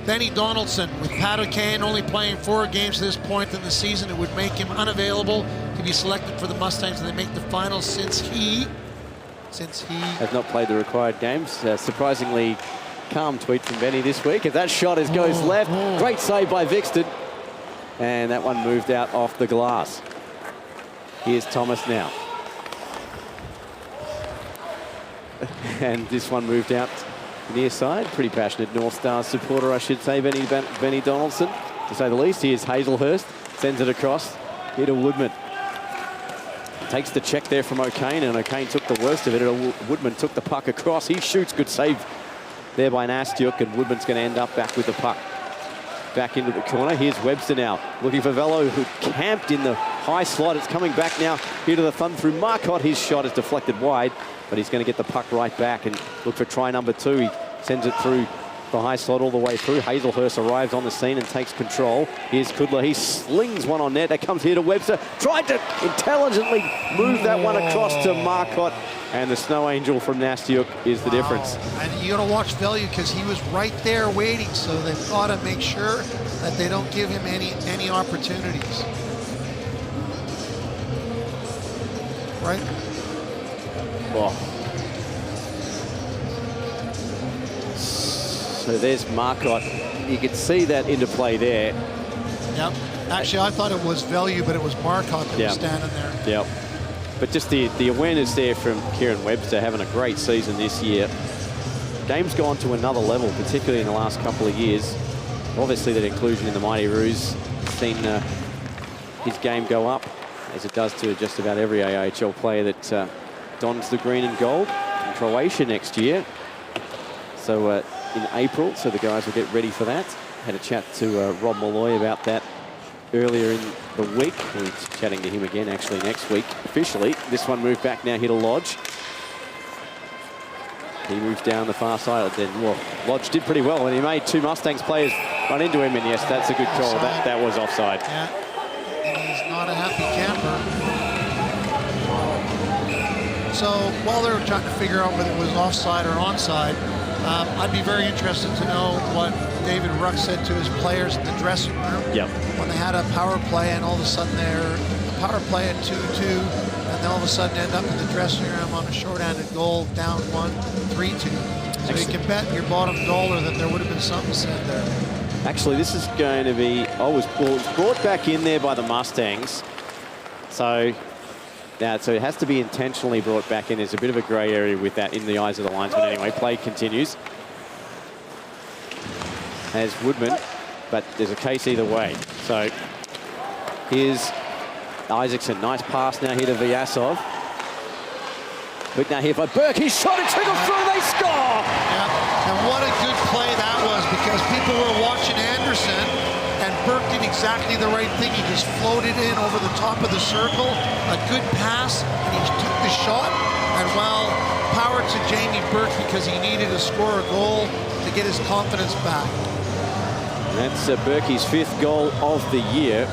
Benny Donaldson, with Pat O'Kane only playing 4 games to this point in the season, it would make him unavailable to be selected for the Mustangs, and they make the finals since he has not played the required games. Surprisingly calm tweet from Benny this week. If that shot goes left, great save by Vixton, and that one moved out off the glass. Here's Thomas now. And this one moved out near side. Pretty passionate North Stars supporter, I should say, Benny Donaldson, to say the least. Here's Hazelhurst, sends it across here to Woodman. Takes the check there from O'Kane, and O'Kane took the worst of it. Woodman took the puck across. He shoots, good save there by Nastyuk, and Woodman's going to end up back with the puck. back into the corner. Here's Webster now, looking for Velo, who camped in the high slot. It's coming back now here to the Thunder through Marcotte. His shot is deflected wide, but he's going to get the puck right back and look for try number 2. He sends it through the high slot all the way through. Hazelhurst arrives on the scene and takes control. Here's Kudler. He slings one on net. That comes here to Webster. Tried to intelligently move that one across to Marcotte. And the Snow Angel from Nastiuk is the difference. And you got to watch Vellieux because he was right there waiting. So they've got to make sure that they don't give him any opportunities. Right? Oh. So there's Marcotte. You could see that interplay there. Yep. Actually, I thought it was Vellieux, but it was Marcotte that was standing there. Yep. But just the awareness there from Kieran Webster, having a great season this year. Game's gone to another level, particularly in the last couple of years. Obviously, that inclusion in the Mighty Roos has seen his game go up, as it does to just about every AIHL player that dons the green and gold in Croatia next year. So in April, so the guys will get ready for that. Had a chat to Rob Malloy about that earlier in the week. We're chatting to him again actually next week officially. This one moved back now here to Lodge. He moves down the far side. Then, well, Lodge did pretty well, and he made 2 Mustangs players run into him, and yes, that's a good call. That was offside. Yeah, and he's not a happy camper. So while they're trying to figure out whether it was offside or onside, I'd be very interested to know what David Ruck said to his players in the dressing room when they had a power play, and all of a sudden they're a power play at 2-2, and then all of a sudden end up in the dressing room on a short-handed goal, down 1, 3-2. So you can bet your bottom dollar that there would have been something said there. Actually, this is going to be, it was brought back in there by the Mustangs. So it has to be intentionally brought back in. There's a bit of a grey area with that in the eyes of the linesman anyway. Play continues. As Woodman, but there's a case either way. So here's Isaacson. Nice pass now here to Vyasov. But now here by Burke. His shot, it trickles through, they score! Yeah, and what a good play that was, because people were watching Anderson, and Burke did exactly the right thing. He just floated in over the top of the circle, a good pass, and he took the shot. And well, power to Jamie Burke, because he needed to score a goal to get his confidence back. And that's Burke's 5th goal of the year.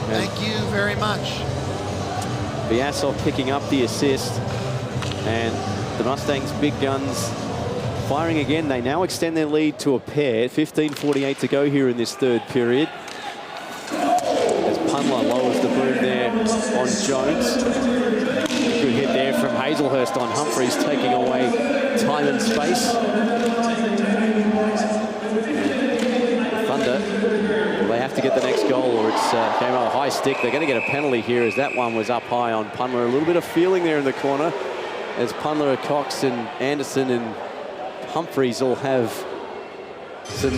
Thank you very much. Vyasov picking up the assist, and the Mustangs' big guns firing again. They now extend their lead to a pair. 15:48 to go here in this 3rd period. As Punler lowers the boom there on Jones. Good hit there from Hazelhurst on Humphreys, taking away time and space. Thunder, they have to get the next goal, or it's came out a high stick. They're going to get a penalty here, as that one was up high on Punler. A little bit of feeling there in the corner, as Punler, Cox and Anderson and Humphreys all have some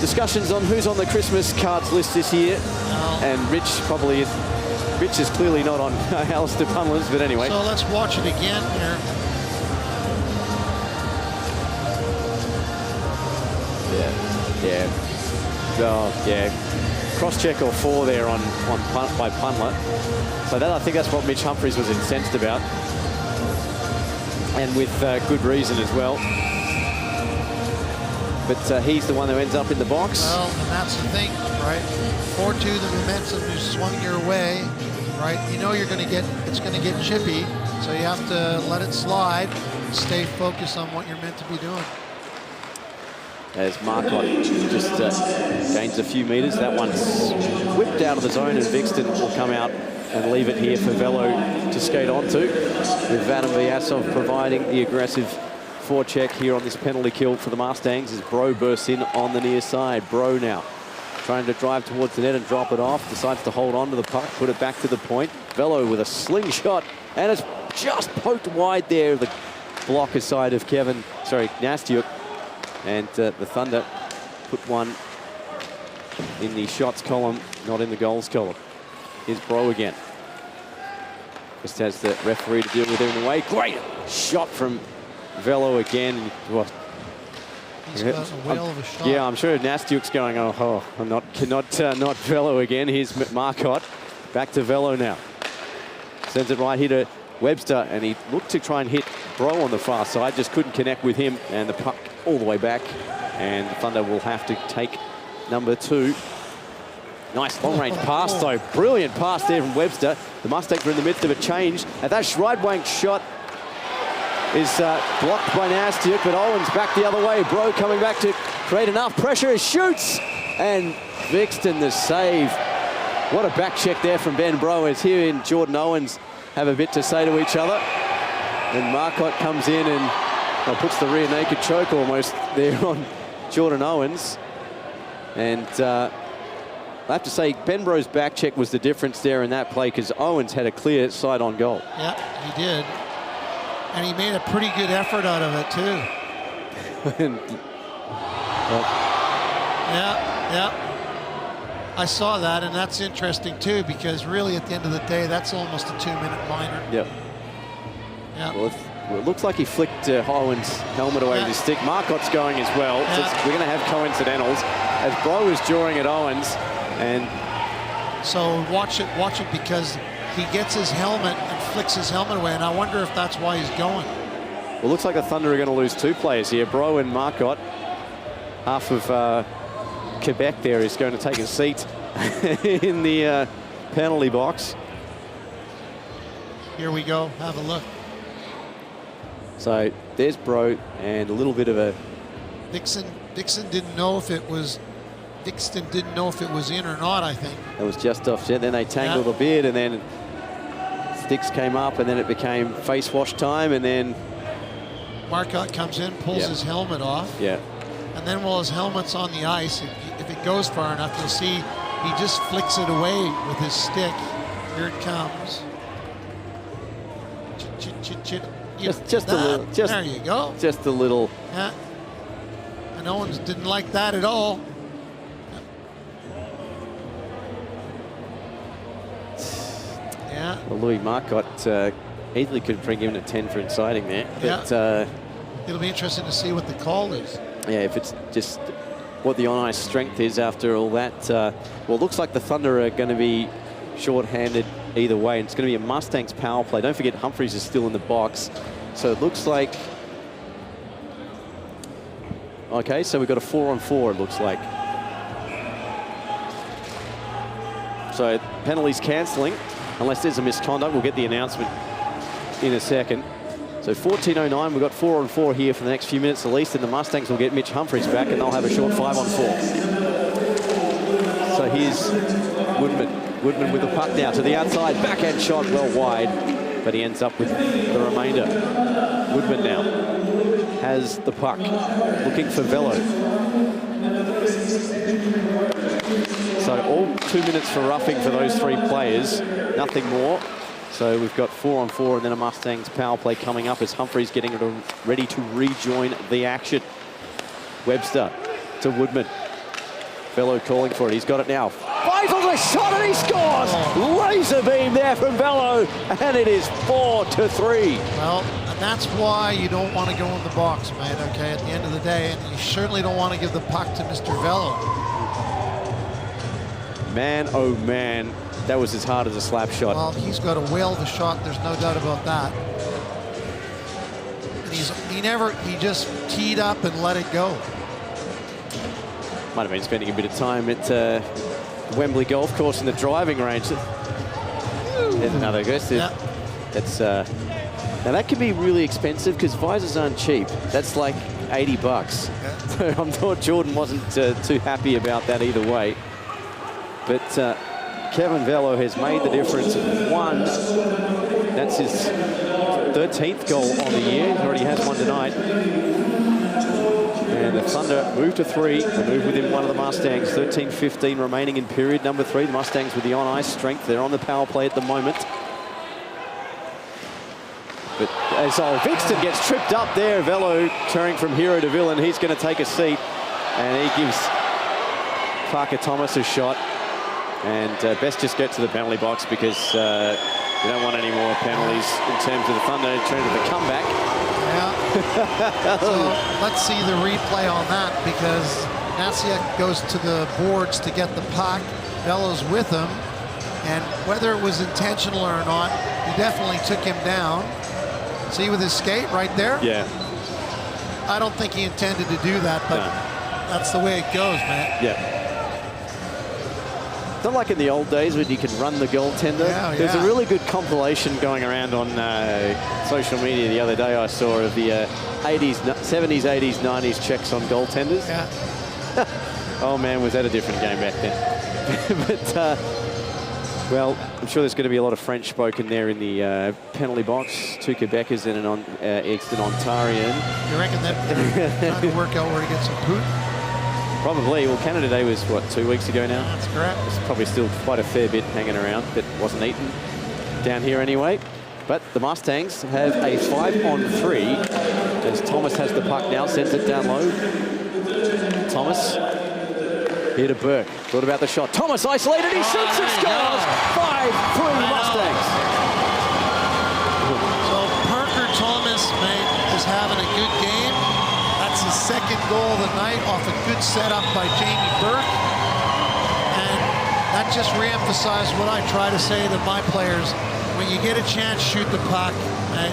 discussions on who's on the Christmas cards list this year. And Rich probably is. Rich is clearly not on Alistair Punler's, but anyway. So let's watch it again here. Yeah. Oh, yeah. Cross-check or 4 there by Punler. So I think that's what Mitch Humphreys was incensed about. And with good reason as well. But he's the one who ends up in the box. Well, and that's the thing, right? 4-2, the momentum is swung your way, right? You know it's going to get chippy, so you have to let it slide and stay focused on what you're meant to be doing. As Marcotte just gains a few metres. That one's whipped out of the zone, and Vixton will come out and leave it here for Velo to skate onto, with Vadim Vyasov providing the aggressive forecheck here on this penalty kill for the Mustangs, as Bro bursts in on the near side. Bro now trying to drive towards the net and drop it off, decides to hold on to the puck, put it back to the point. Velo with a slingshot, and it's just poked wide there, the blocker side of Nastiuk. And the Thunder put one in the shots column, not in the goals column. Here's Bro again. Just has the referee to deal with it in the way. Great shot from Velo again. Well, He's got a whale of a shot. Yeah, I'm sure Nastiuk's going, not Velo again. Here's Marcotte. Back to Velo now. Sends it right here to Webster, and he looked to try and hit Bro on the far side, just couldn't connect with him, and the puck all the way back, and the Thunder will have to take number 2. Nice long-range pass, though. Brilliant pass there from Webster. The Mustangs are in the midst of a change, and that Schreidwank shot is blocked by Nastiuk, but Owens back the other way. Bro coming back to create enough pressure. He shoots, and Vixton the save. What a back check there from Ben Bro, as he and Jordan Owens have a bit to say to each other. And Marcotte comes in and puts the rear naked choke almost there on Jordan Owens. And I have to say, Ben Bro's back check was the difference there in that play, because Owens had a clear side on goal. Yeah, he did. And he made a pretty good effort out of it, too. Yeah. I saw that, and that's interesting, too, because really, at the end of the day, that's almost a 2-minute minor. Yep. Yeah. Well, it looks like he flicked Owens' helmet away with his stick. Marcotte's going as well. Yeah. So we're going to have coincidentals as Bro is drawing at Owens. And so watch it, because he gets his helmet and flicks his helmet away, and I wonder if that's why he's going. Well, looks like the Thunder are going to lose 2 players here. Bro and Marcotte. Half of Quebec there is going to take a seat in the penalty box. Here we go. Have a look. So there's Bro, and a little bit of a... Dixon didn't know if it was... Dixon didn't know if it was in or not, I think. It was just off. Then they tangled a bit, and then sticks came up, and then it became face wash time, and then... Marcotte comes in, pulls his helmet off. Yeah. And then while his helmet's on the ice, if it goes far enough, you'll see he just flicks it away with his stick. Here it comes. Chit. Just a little. There you go. Just a little. Yeah. And Owens didn't like that at all. Yeah. Well, Louis Marcotte easily could bring him to 10 for inciting there. But, it'll be interesting to see what the call is. Yeah, if it's just what the on-ice strength is after all that. Well, it looks like the Thunder are going to be short-handed either way. And it's going to be a Mustangs power play. Don't forget Humphries is still in the box. So it looks like... Okay, so we've got a 4-on-4, it looks like. So penalties cancelling, unless there's a misconduct. We'll get the announcement in a second. So 14:09, we've got 4-on-4 here for the next few minutes at least, and the Mustangs will get Mitch Humphries back, and they'll have a short 5-on-4. So here's Woodman. Woodman with the puck now to the outside, backhand shot well wide, but he ends up with the remainder. Woodman now has the puck, looking for Velo. So all 2 minutes for roughing for those 3 players, nothing more. So we've got 4-on-4 and then a Mustangs power play coming up as Humphries getting ready to rejoin the action. Webster to Woodman. Velo calling for it. He's got it now. Five on the shot and he scores! Laser beam there from Velo, and it is 4-3. Well, and that's why you don't want to go in the box, mate, okay, at the end of the day. And you certainly don't want to give the puck to Mr. Velo. Man, oh man. That was as hard as a slap shot. Well, he's got a whale of a shot. There's no doubt about that. And he just teed up and let it go. Might have been spending a bit of time at Wembley Golf Course in the driving range. There's another guess. Yeah. That's now that can be really expensive because visors aren't cheap. That's like $80. Yeah. So I'm sure Jordan wasn't too happy about that either way. But Kevin Velo has made the difference. That's his 13th goal on the year. He already has one tonight. And the Thunder move to 3. They move within one of the Mustangs. 13-15 remaining in period number 3. The Mustangs with the on-ice strength. They're on the power play at the moment. But as Vixton gets tripped up there, Velo turning from hero to villain. He's going to take a seat. And he gives Parker Thomas a shot. And best just get to the penalty box because You don't want any more penalties in terms of the Thunder in terms of the comeback. Yeah. So let's see the replay on that, because Nasiak goes to the boards to get the puck. Velo's with him, and whether it was intentional or not, he definitely took him down. See with his skate right there? Yeah. I don't think he intended to do that, but that's the way it goes, man. Yeah. Not like in the old days when you can run the goaltender. Yeah, There's a really good compilation going around on social media the other day I saw of the 80s, 70s, 80s, 90s checks on goaltenders. Yeah. Oh man, was that a different game back then. But, well, I'm sure there's going to be a lot of French spoken there in the penalty box. Two Quebecers and an Exton Ontarian. You reckon that trying to work out where to get some poop? Probably. Well, Canada Day was, what, 2 weeks ago now? That's correct. There's probably still quite a fair bit hanging around that wasn't eaten down here anyway. But the Mustangs have a 5-on-3 as Thomas has the puck now, sends it down low. Thomas here to Burke. Thought about the shot. Thomas isolated, he shoots and scores! 5-3 Mustangs. So Parker Thomas, mate, is having a good game. That's his second goal of the night off a good setup by Jamie Burke. And that just reemphasized what I try to say to my players. When you get a chance, shoot the puck. Right?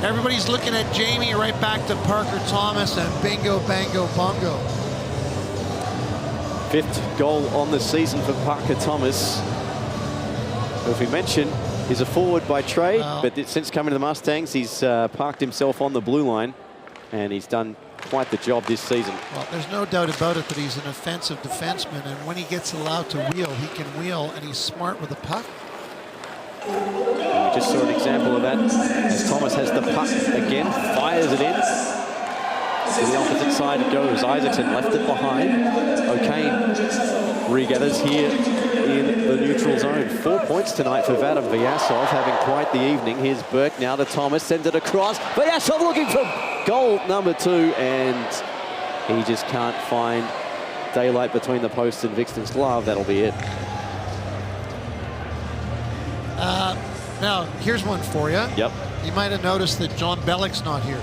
Everybody's looking at Jamie, right back to Parker Thomas, and bingo, bango, bongo. Fifth goal on the season for Parker Thomas. As we mentioned, he's a forward by trade, but since coming to the Mustangs, he's parked himself on the blue line, and he's done quite the job this season. Well, there's no doubt about it that he's an offensive defenseman, and when he gets allowed to wheel, he can wheel, and he's smart with the puck. And we just saw an example of that as Thomas has the puck again, fires it in. To the opposite side it goes. Isaacson left it behind. O'Kane regathers here in the neutral zone. 4 points tonight for Vadim Vyasov, having quite the evening. Here's Burke now to Thomas, sends it across. Vyasov looking for goal number 2, and he just can't find daylight between the post and Vixton's glove. That'll be it. Now, here's one for you. Yep. You might have noticed that John Bellick's not here.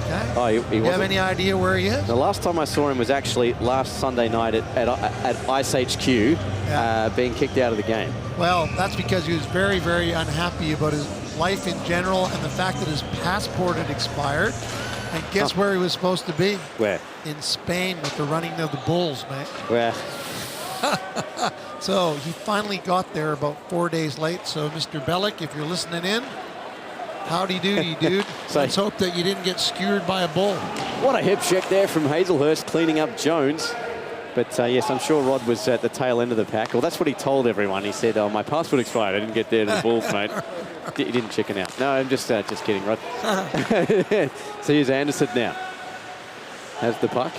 Okay? Oh, he you have any idea where he is? The last time I saw him was actually last Sunday night at Ice HQ, being kicked out of the game. Well, that's because he was very, very unhappy about his life in general and the fact that his passport had expired. And guess where he was supposed to be? Where? In Spain with the running of the Bulls, mate. Where? So he finally got there about 4 days late. So, Mr. Bellick, if you're listening in, howdy doody, dude. So, let's hope that you didn't get skewered by a bull. What a hip check there from Hazelhurst, cleaning up Jones. But yes, I'm sure Rod was at the tail end of the pack. Well, that's what he told everyone. He said, "Oh, my passport expired. I didn't get there to the Bulls, mate." He didn't chicken out. No, I'm just kidding, Rod. So here's Anderson now. Has the puck.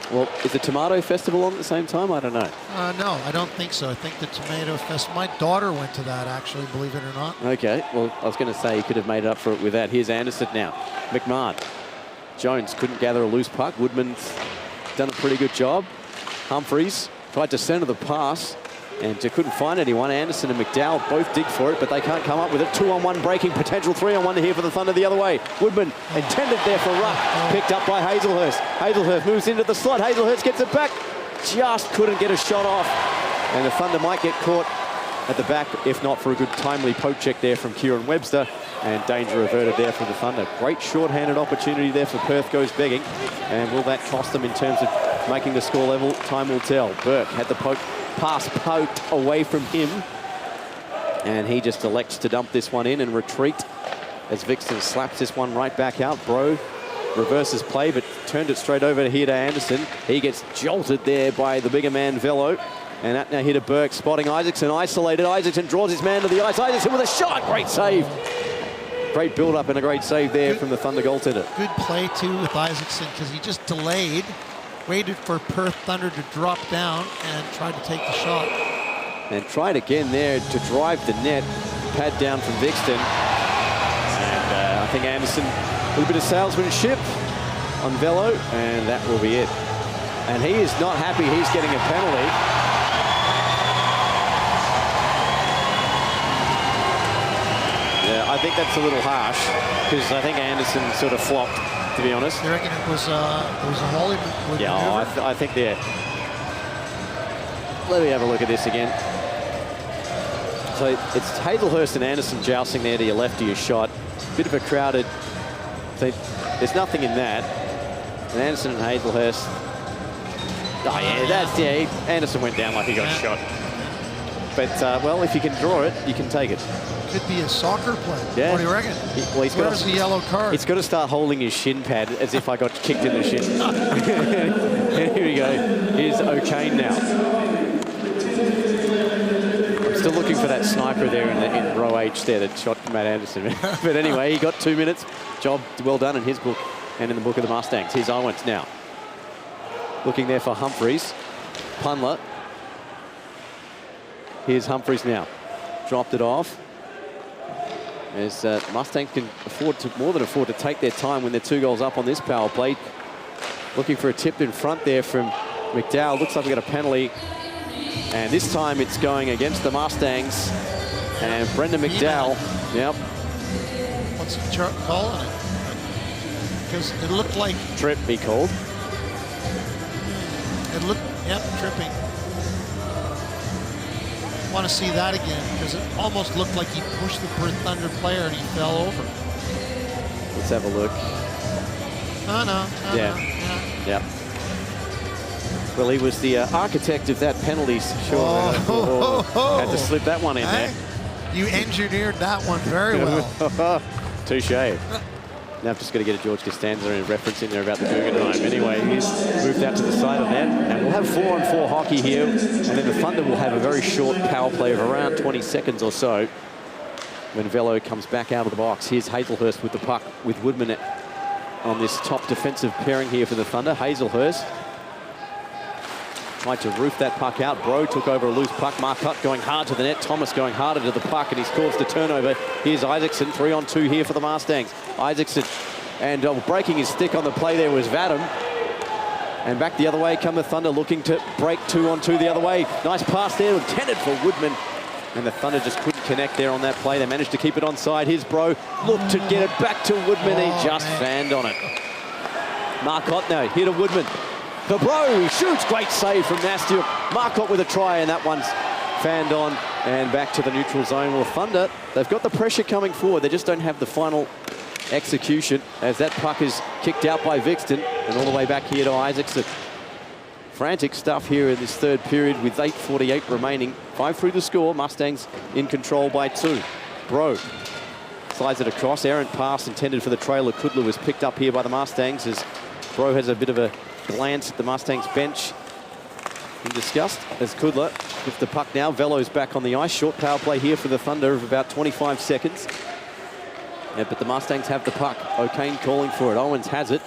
Well, is the Tomato Festival on at the same time? I don't know. No, I don't think so. I think the Tomato Fest. My daughter went to that, actually, believe it or not. Okay. Well, I was going to say he could have made up for it with that. Here's Anderson now. McMahon. Jones couldn't gather a loose puck. Woodman's done a pretty good job. Humphreys tried to center the pass and couldn't find anyone. Anderson and McDowell both dig for it, but they can't come up with it. 2-on-1 breaking potential. 3-on-1 here for the Thunder the other way. Woodman intended there for Ruck. Picked up by Hazelhurst. Hazelhurst moves into the slot. Hazelhurst gets it back. Just couldn't get a shot off. And the Thunder might get caught at the back, if not for a good timely poke check there from Kieran Webster. And danger averted there for the Thunder. Great short-handed opportunity there for Perth goes begging. And will that cost them in terms of making the score level? Time will tell. Burke had the pass poked away from him. And he just elects to dump this one in and retreat as Vixton slaps this one right back out. Bro reverses play, but turned it straight over here to Anderson. He gets jolted there by the bigger man, Velo. And that now here to Burke, spotting Isaacson, isolated. Isaacson draws his man to the ice. Isaacson with a shot. Great save. Great build-up and a great save there from the Thunder goaltender. Good play, too, with Isaacson, because he just delayed, waited for Perth Thunder to drop down and tried to take the shot. And tried again there to drive the net. Pad down from Vixton. And I think Anderson, a little bit of salesmanship on Velo, and that will be it. And he is not happy he's getting a penalty. I think that's a little harsh because I think Anderson sort of flopped, to be honest. You reckon it was a Hollywood? Yeah, I think they're. Let me have a look at this again. So it's Hazelhurst and Anderson jousting there to your left of your shot. Bit of a crowded. So there's nothing in that. And Anderson and Hazelhurst. Oh yeah, Anderson went down like he got shot. But well, if you can draw it, you can take it. Could be a soccer play. Yeah. What do you reckon? Where's the yellow card? He's got to start holding his shin pad as if I got kicked in the shin. Here we go. Here's O'Kane now. I'm still looking for that sniper there in row H there that shot Matt Anderson. But anyway, he got 2 minutes. Job well done in his book and in the book of the Mustangs. Here's Owens now. Looking there for Humphreys. Punler. Here's Humphreys now. Dropped it off. As Mustangs can more than afford to take their time when they're 2 goals up on this power play. Looking for a tip in front there from McDowell. Looks like we got a penalty. And this time it's going against the Mustangs. And Brendan McDowell. Yep. What's he calling it? Because it looked like... Trip, he called. It looked... Yep, tripping. Want to see that again because it almost looked like he pushed the Perth Thunder player and he fell over. Let's have a look. No. Yep. Well, he was the architect of that penalty. Sure. Had to slip that one in there. You engineered that one very well. Touche. Now I've just got to get a George Costanza and a reference in there about the Guggenheim. Anyway, he's moved out to the side of that. And we'll have 4-on-4 hockey here. And then the Thunder will have a very short power play of around 20 seconds or so when Velo comes back out of the box. Here's Hazelhurst with the puck with Woodman on this top defensive pairing here for the Thunder. Hazelhurst tried to roof that puck out. Bro took over a loose puck. Marcotte going hard to the net. Thomas going harder to the puck, and he's caused a turnover. Here's Isaacson, 3-on-2 here for the Mustangs. Isaacson, and breaking his stick on the play there was Vadim. And back the other way come the Thunder, looking to break 2-on-2 the other way. Nice pass there, intended for Woodman. And the Thunder just couldn't connect there on that play. They managed to keep it onside. Here's Bro, looked to get it back to Woodman. He just fanned on it. Marcotte now, here to Woodman. For Bro, he shoots, great save from Nastiuk. Marcotte with a try, and that one's fanned on and back to the neutral zone. Well, Thunder, they've got the pressure coming forward. They just don't have the final execution as that puck is kicked out by Vixton and all the way back here to Isaacson. Frantic stuff here in this third period with 8:48 remaining. 5 through the score. Mustangs in control by 2. Bro slides it across. Errant pass intended for the trailer. Kudla was picked up here by the Mustangs as Bro has a bit of a glance at the Mustangs bench in disgust as Kudla with the puck now. Velo's back on the ice. Short power play here for the Thunder of about 25 seconds. Yeah, but the Mustangs have the puck. O'Kane calling for it. Owens has it.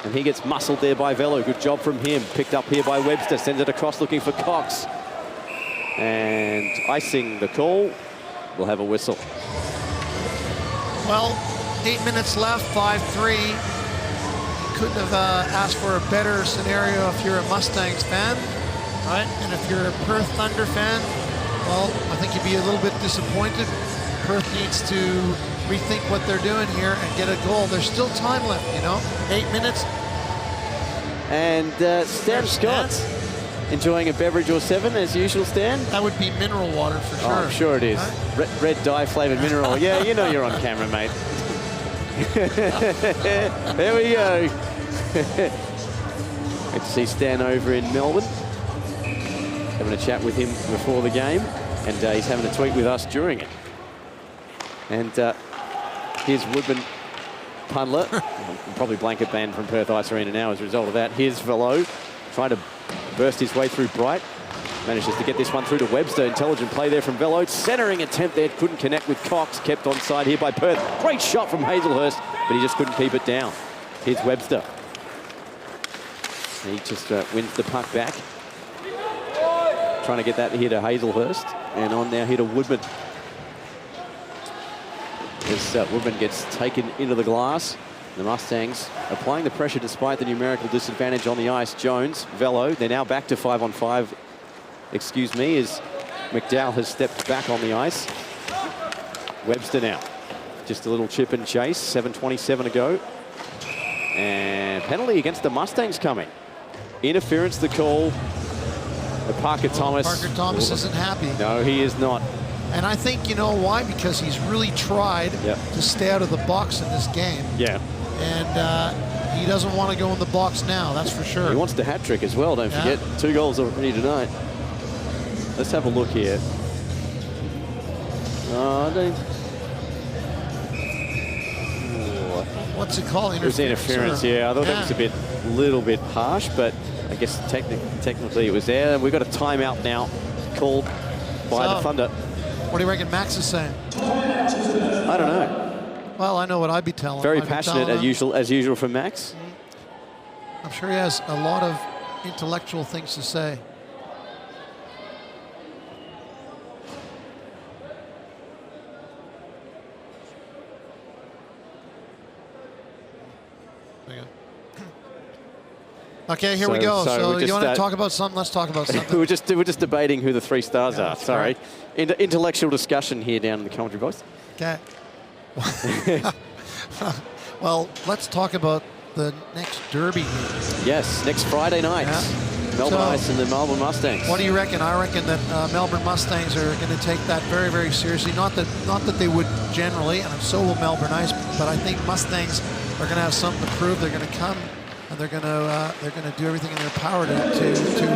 And he gets muscled there by Velo. Good job from him. Picked up here by Webster. Sends it across looking for Cox. And icing the call. We'll have a whistle. Well, 8 minutes left, 5-3. Couldn't have asked for a better scenario if you're a Mustangs fan, right? And if you're a Perth Thunder fan, well, I think you'd be a little bit disappointed. Perth needs to rethink what they're doing here and get a goal. There's still time left, you know, 8 minutes. And Stan Scott's enjoying a beverage or 7 as usual, Stan. That would be mineral water for sure. Oh, I'm sure it is. Huh? Red dye flavored mineral. Yeah, you know you're on camera, mate. There we go. Good to see Stan over in Melbourne. Having a chat with him before the game. And he's having a tweet with us during it. And here's Woodman Punler. Probably blanket ban from Perth Ice Arena now as a result of that. Here's Velo trying to burst his way through Bright. Manages to get this one through to Webster. Intelligent play there from Velo. Centering attempt there. Couldn't connect with Cox. Kept onside here by Perth. Great shot from Hazelhurst, but he just couldn't keep it down. Here's Webster. He just wins the puck back. Trying to get that here to Hazelhurst. And on now here to Woodman. As Woodman gets taken into the glass. The Mustangs applying the pressure despite the numerical disadvantage on the ice. Jones, Velo, they're now back to 5-on-5. Excuse me, as McDowell has stepped back on the ice. Webster now. Just a little chip and chase, 7:27 to go. And penalty against the Mustangs coming. Interference, the call. Parker Thomas. Parker Thomas isn't happy. No, he is not. And I think, you know why? Because he's really tried to stay out of the box in this game. Yeah. And he doesn't want to go in the box now, that's for sure. He wants the hat trick as well, don't forget. 2 goals already tonight. Let's have a look here. What's it called? It was interference, yeah. I thought that was a little bit harsh, but I guess technically it was there. We've got a timeout now called by the Thunder. What do you reckon Max is saying? I don't know. Well, I know what I'd be telling. Very passionate as usual from Max. I'm sure he has a lot of intellectual things to say. Okay, here we go. So you want to talk about something? Let's talk about something. we're just debating who the 3 stars are. Sorry, intellectual discussion here down in the commentary box. Okay. Well, let's talk about the next Derby game. Yes, next Friday night. Melbourne Ice and the Melbourne Mustangs. What do you reckon? I reckon that Melbourne Mustangs are going to take that very, very seriously. Not that they would generally, and so will Melbourne Ice, but I think Mustangs are going to have something to prove. They're going to come. And they're going to do everything in their power to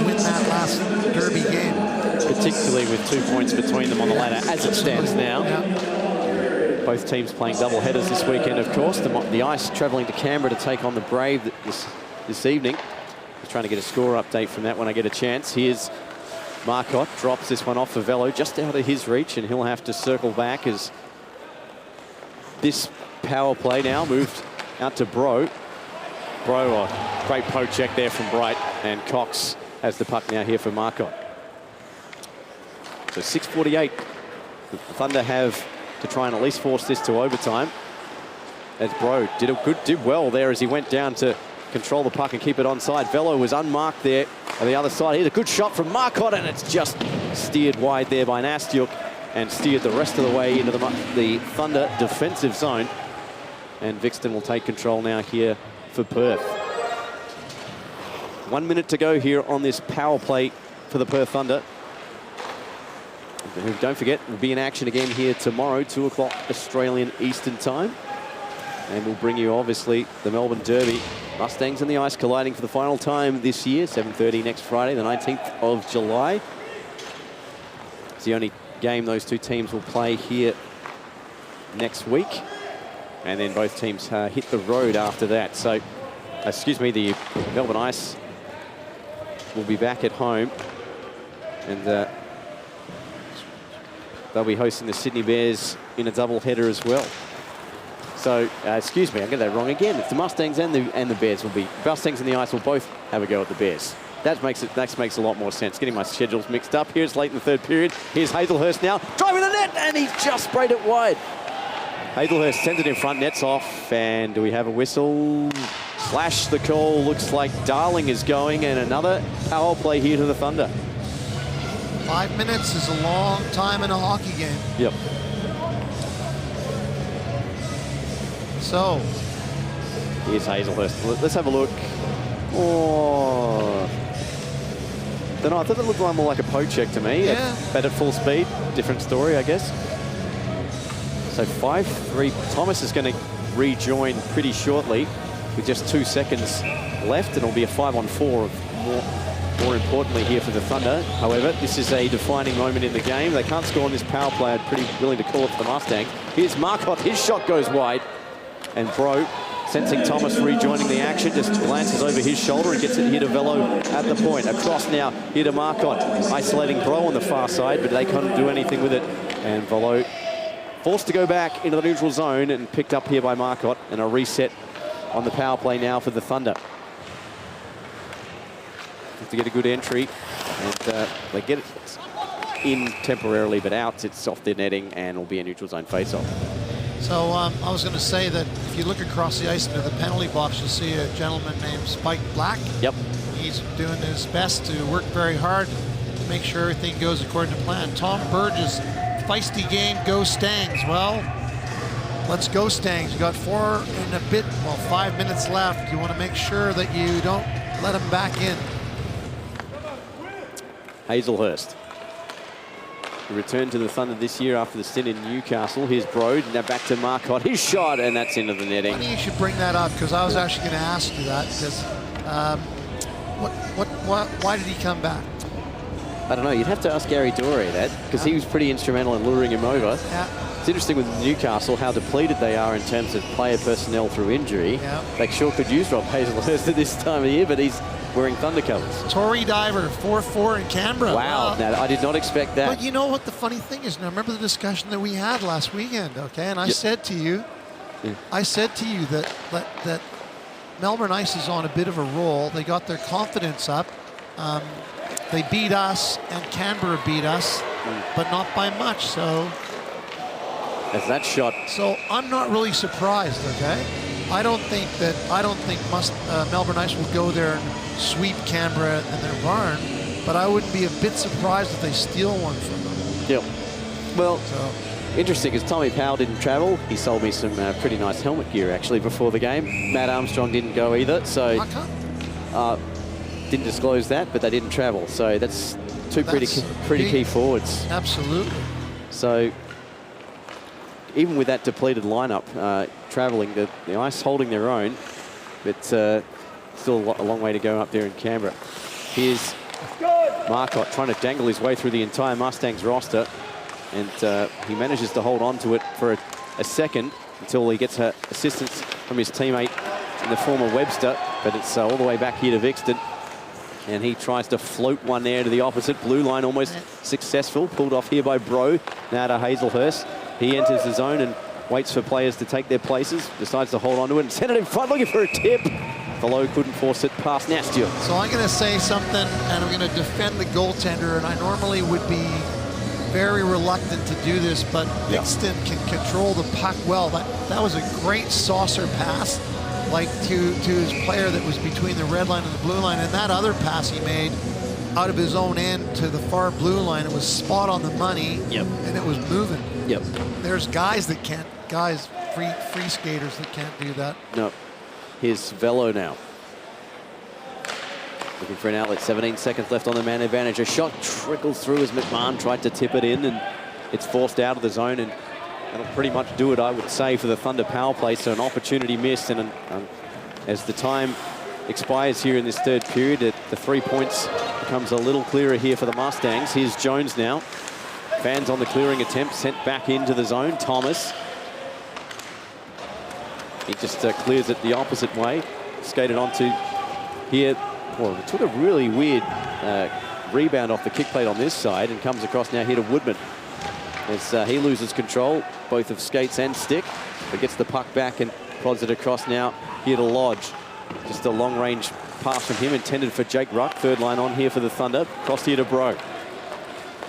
win that last Derby game. Particularly with 2 points between them on the ladder as it stands now. Yeah. Both teams playing double headers this weekend, of course. The Ice travelling to Canberra to take on the Brave this evening. Just trying to get a score update from that when I get a chance. Here's Marcotte, drops this one off for Velo, just out of his reach, and he'll have to circle back as this power play now moved out to Bro. Bro, great poke check there from Bright, and Cox has the puck now here for Marcotte. So 6:48. The Thunder have to try and at least force this to overtime. As Bro did well there as he went down to control the puck and keep it onside. Velo was unmarked there on the other side. Here's a good shot from Marcotte, and it's just steered wide there by Nastyuk and steered the rest of the way into the Thunder defensive zone. And Vixton will take control now here for Perth. 1 minute to go here on this power play for the Perth Thunder. Who, don't forget, will be in action again here tomorrow, 2 o'clock Australian Eastern Time. And we'll bring you, obviously, the Melbourne Derby. Mustangs and the Ice colliding for the final time this year, 7:30 next Friday, the 19th of July. It's the only game those 2 teams will play here next week. And then both teams hit the road after that. So, the Melbourne Ice will be back at home. And they'll be hosting the Sydney Bears in a double header as well. So, I get that wrong again. It's the Mustangs and the Bears will be. Mustangs and the Ice will both have a go at the Bears. That makes a lot more sense. Getting my schedules mixed up here. It's late in the 3rd period. Here's Hazelhurst now, driving the net, and he's just sprayed it wide. Hazelhurst sends it in front, nets off, and do we have a whistle? Slash the call. Looks like Darling is going, and another power play here to the Thunder. 5 minutes is a long time in a hockey game. Yep. So. Here's Hazelhurst. Let's have a look. Oh. Don't know, I thought it looked more like a poke check to me. Yeah. But at full speed, different story, I guess. So 5-3. Thomas is going to rejoin pretty shortly with just 2 seconds left, and it'll be a 5-on-4 more importantly here for the Thunder. However, this is a defining moment in the game. They can't score on this power play. I'm pretty willing to call it for the Mustangs. Here's Marcotte. His shot goes wide, and Bro, sensing Thomas rejoining the action, just glances over his shoulder and gets it here to Velo at the point. Across now here to Marcotte, isolating Bro on the far side, but they couldn't do anything with it. And Velo forced to go back into the neutral zone and picked up here by Marcotte, and a reset on the power play now for the Thunder. Have to get a good entry, and they get it in temporarily, but out, it's off their netting, and will be a neutral zone face-off. So I was going to say that if you look across the ice into the penalty box, you'll see a gentleman named Spike Black. Yep. He's doing his best to work very hard to make sure everything goes according to plan. Tom Burgess, feisty game, go Stangs. Well, let's go, Stangs. You got 5 minutes left. You want to make sure that you don't let them back in. Hazelhurst. He returned to the Thunder this year after the stint in Newcastle. Here's Brode. Now back to Marcotte. His shot, and that's into the netting. Funny you should bring that up, because I was actually going to ask you that. Because why did he come back? I don't know. You'd have to ask Gary Dorey that, because he was pretty instrumental in luring him over. Yeah. It's interesting with Newcastle how depleted they are in terms of player personnel through injury. Yeah. They sure could use Rob Hazelhurst at this time of year, but he's wearing Thunder colours. Tory Diver, 4-4 in Canberra. Wow. Now, I did not expect that. But you know what the funny thing is? Now, remember the discussion that we had last weekend, okay? And I said to you, that Melbourne Ice is on a bit of a roll. They got their confidence up. They beat us, and Canberra beat us, but not by much. So, as that shot. So I'm not really surprised. Okay, I don't think Melbourne Ice will go there and sweep Canberra in their barn, but I wouldn't be a bit surprised if they steal one from them. Yep. Well, interesting, because Tommy Powell didn't travel. He sold me some pretty nice helmet gear, actually, before the game. Matt Armstrong didn't go either, so... didn't disclose that, but they didn't travel. So that's pretty key forwards. Absolutely. So even with that depleted lineup, travelling, the Ice holding their own, but still a long way to go up there in Canberra. Here's Marcotte trying to dangle his way through the entire Mustangs roster, and he manages to hold on to it for a second until he gets assistance from his teammate in the form of Webster, but it's all the way back here to Vixton. And he tries to float one there to the opposite blue line, almost successful. Pulled off here by Bro. Now to Hazelhurst. He enters the zone and waits for players to take their places. Decides to hold on to it and send it in front, looking for a tip. Below couldn't force it past Nastio. So I'm going to say something, and I'm going to defend the goaltender. And I normally would be very reluctant to do this, but Vixton can control the puck well. That was a great saucer pass, like to his player that was between the red line and the blue line. And that other pass he made out of his own end to the far blue line, it was spot on the money. Yep. And it was moving. Yep. There's guys that can't, free skaters that can't do that. No. Here's Velo now. Looking for an outlet, 17 seconds left on the man advantage. A shot trickles through as McMahon tried to tip it in, and it's forced out of the zone, and that'll pretty much do it, I would say, for the Thunder power play. So an opportunity missed, and as the time expires here in this third period, the 3 points becomes a little clearer here for the Mustangs. Here's Jones now. Fans on the clearing attempt, sent back into the zone. Thomas. He just clears it the opposite way. Skated onto here. Well, it took a really weird rebound off the kick plate on this side and comes across now here to Woodman. As he loses control, both of skates and stick, but gets the puck back and prods it across now here to Lodge. Just a long-range pass from him intended for Jake Ruck. Third line on here for the Thunder. Cross here to Bro.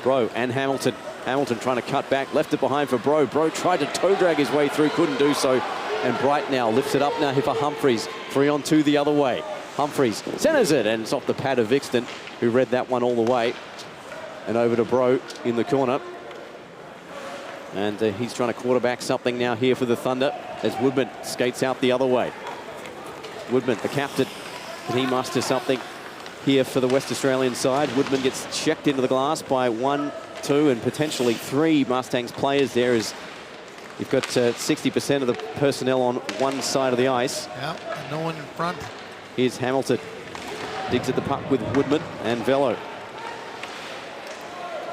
Bro and Hamilton. Hamilton trying to cut back, left it behind for Bro. Bro tried to toe drag his way through, couldn't do so. And Bright now lifts it up now here for Humphreys. 3-on-2 the other way. Humphreys centers it, and it's off the pad of Vixton, who read that one all the way. And over to Bro in the corner. And he's trying to quarterback something now here for the Thunder as Woodman skates out the other way. Woodman, the captain, can he muster something here for the West Australian side? Woodman gets checked into the glass by 1, 2, and potentially 3 Mustangs players there, as you've got 60% of the personnel on one side of the ice. Yeah, and no one in front. Here's Hamilton. Digs at the puck with Woodman and Velo.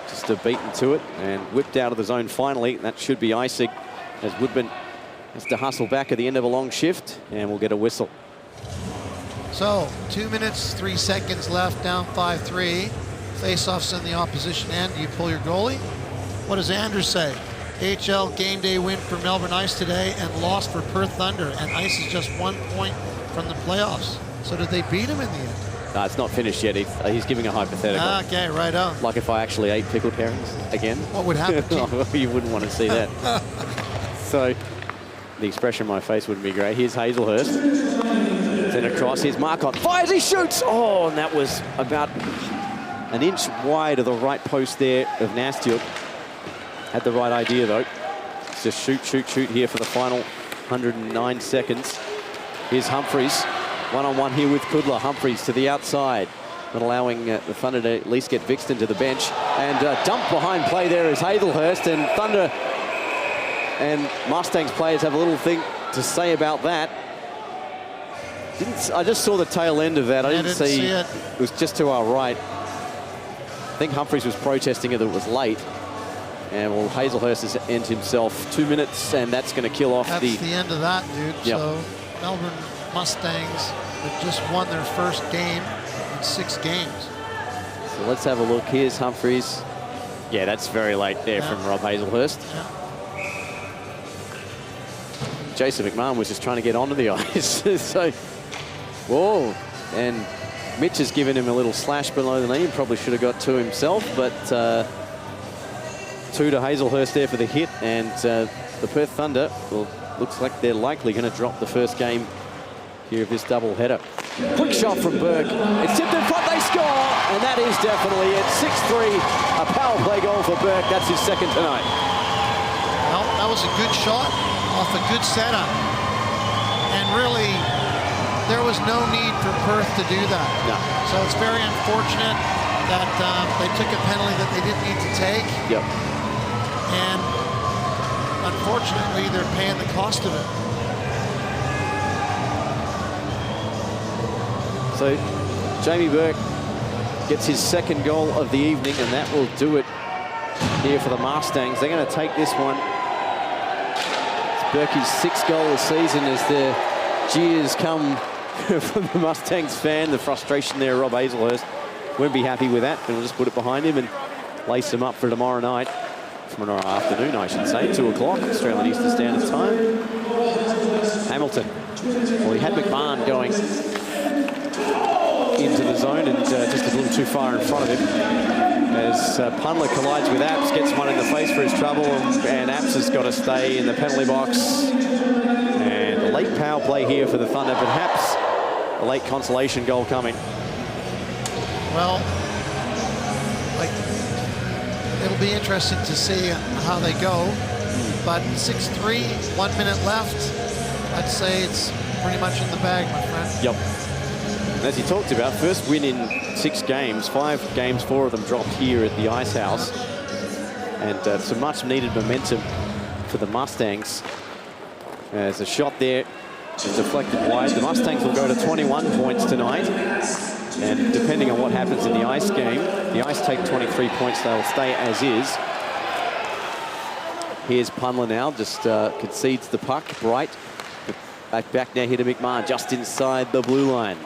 Just beaten to it and whipped out of the zone finally. That should be icing as Woodman has to hustle back at the end of a long shift, and we'll get a whistle. So 2 minutes, 3 seconds left, down 5-3. Face-offs in the opposition end. Do you pull your goalie? What does Andrews say? AHL game day win for Melbourne Ice today and loss for Perth Thunder, and Ice is just 1 point from the playoffs. So did they beat him in the end? No, it's not finished yet. He's giving a hypothetical. Okay, right on. Like if I actually ate pickled herrings again. What would happen to you? You wouldn't want to see that. So the expression on my face wouldn't be great. Here's Hazelhurst. Then across. Here's Marcotte. Fires, he shoots! Oh, and that was about an inch wide of the right post there of Nastyuk. Had the right idea, though. It's just shoot, shoot, shoot here for the final 109 seconds. Here's Humphries. One-on-one here with Kudla. Humphries to the outside. Not allowing the Thunder to at least get Vixton to the bench. And dump behind play there is Hazelhurst. And Thunder and Mustangs players have a little thing to say about that. I just saw the tail end of that. I didn't see it. It was just to our right. I think Humphries was protesting it that it was late. And well, Hazelhurst has ended himself 2 minutes, and that's going to kill off That's the end of that, dude. Yep. So Melbourne Mustangs have just won their first game in 6 games. So let's have a look. Here's Humphries. Yeah, that's very late there from Rob Hazelhurst. Yeah. Jason McMahon was just trying to get onto the ice. So, whoa. And Mitch has given him a little slash below the knee. Probably should have got to himself, but 2 to Hazelhurst there for the hit. And the Perth Thunder, well, looks like they're likely going to drop the first game here of this double header. Quick shot from Burke. It's tipped in front, they score, and that is definitely it. 6-3, a power play goal for Burke. That's his second tonight. Well, that was a good shot off a good setup. And really, there was no need for Perth to do that. No. So it's very unfortunate that they took a penalty that they didn't need to take. Yep. And unfortunately, they're paying the cost of it. So Jamie Burke gets his second goal of the evening, and that will do it here for the Mustangs. They're going to take this one. It's Burke's 6th goal of the season as the jeers come from the Mustangs fan. The frustration there, Rob Hazelhurst won't be happy with that, and we'll just put it behind him and lace him up for tomorrow night. Tomorrow afternoon, I should say, 2 o'clock, Australian Eastern Standard Time. Hamilton. Well, he had McMahon going into the zone and just a little too far in front of him. As Punler collides with Apps, gets one in the face for his trouble, and Apps has got to stay in the penalty box. And a late power play here for the Thunder, perhaps a late consolation goal coming. Well, it'll be interesting to see how they go. But 6-3, 1 minute left. I'd say it's pretty much in the bag, my friend. Yep. And as he talked about, first win in 6 games, 5 games, 4 of them dropped here at the Ice House. And some much needed momentum for the Mustangs. There's a shot there, it's deflected wide. The Mustangs will go to 21 points tonight. And depending on what happens in the Ice game, the Ice take 23 points, they'll stay as is. Here's Punler now, just concedes the puck. Bright, back now here to McMahon, just inside the blue line.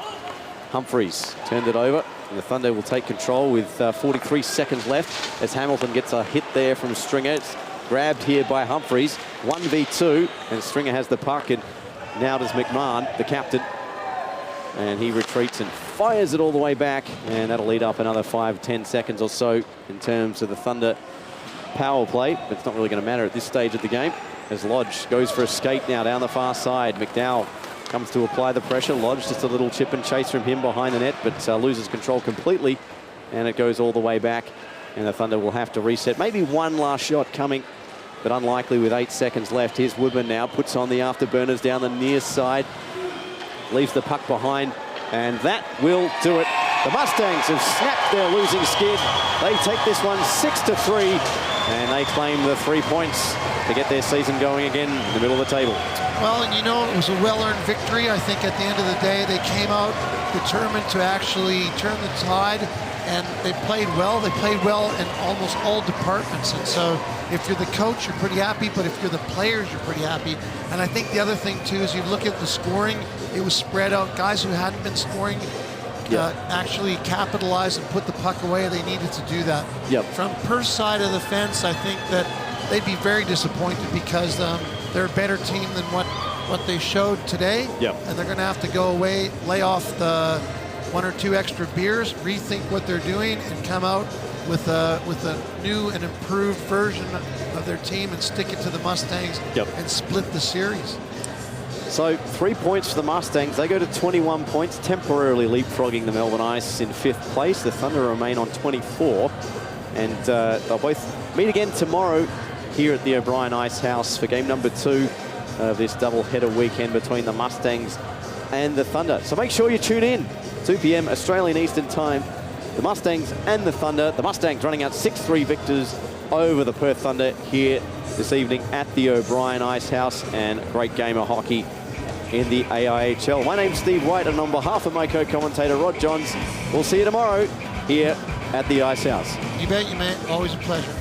Humphries turned it over, and the Thunder will take control with 43 seconds left as Hamilton gets a hit there from Stringer. It's grabbed here by Humphries, 1v2, and Stringer has the puck, and now does McMahon, the captain. And he retreats and fires it all the way back, and that'll lead up another 5-10 seconds or so in terms of the Thunder power play. But it's not really going to matter at this stage of the game, as Lodge goes for a skate now down the far side. McDowell comes to apply the pressure. Lodge just a little chip and chase from him behind the net, but loses control completely, and it goes all the way back, and the Thunder will have to reset. Maybe one last shot coming, but unlikely with 8 seconds left. Here's Woodman now, puts on the afterburners down the near side, leaves the puck behind, and that will do it. The Mustangs have snapped their losing skid. They take this one 6-3, and they claim the 3 points to get their season going again in the middle of the table. Well, and you know, it was a well-earned victory. I think at the end of the day, they came out determined to actually turn the tide, and they played well. They played well in almost all departments. And so if you're the coach, you're pretty happy, but if you're the players, you're pretty happy. And I think the other thing, too, is you look at the scoring, it was spread out. Guys who hadn't been scoring actually capitalized and put the puck away. They needed to do that. Yep. From Perth's side of the fence, I think that they'd be very disappointed because they're a better team than what they showed today. Yep. And they're going to have to go away, lay off the 1 or 2 extra beers, rethink what they're doing, and come out with a new and improved version of their team and stick it to the Mustangs and split the series. So 3 points for the Mustangs. They go to 21 points, temporarily leapfrogging the Melbourne Ice in 5th place. The Thunder remain on 24. And they'll both meet again tomorrow here at the O'Brien Ice House for game number 2 of this double-header weekend between the Mustangs and the Thunder. So make sure you tune in, 2 p.m. Australian Eastern Time, the Mustangs and the Thunder. The Mustangs running out 6-3 victors over the Perth Thunder here this evening at the O'Brien Ice House, and great game of hockey in the AIHL. My name's Steve White, and on behalf of my co-commentator Rod Johns, we'll see you tomorrow here at the Ice House. You bet you, man. Always a pleasure.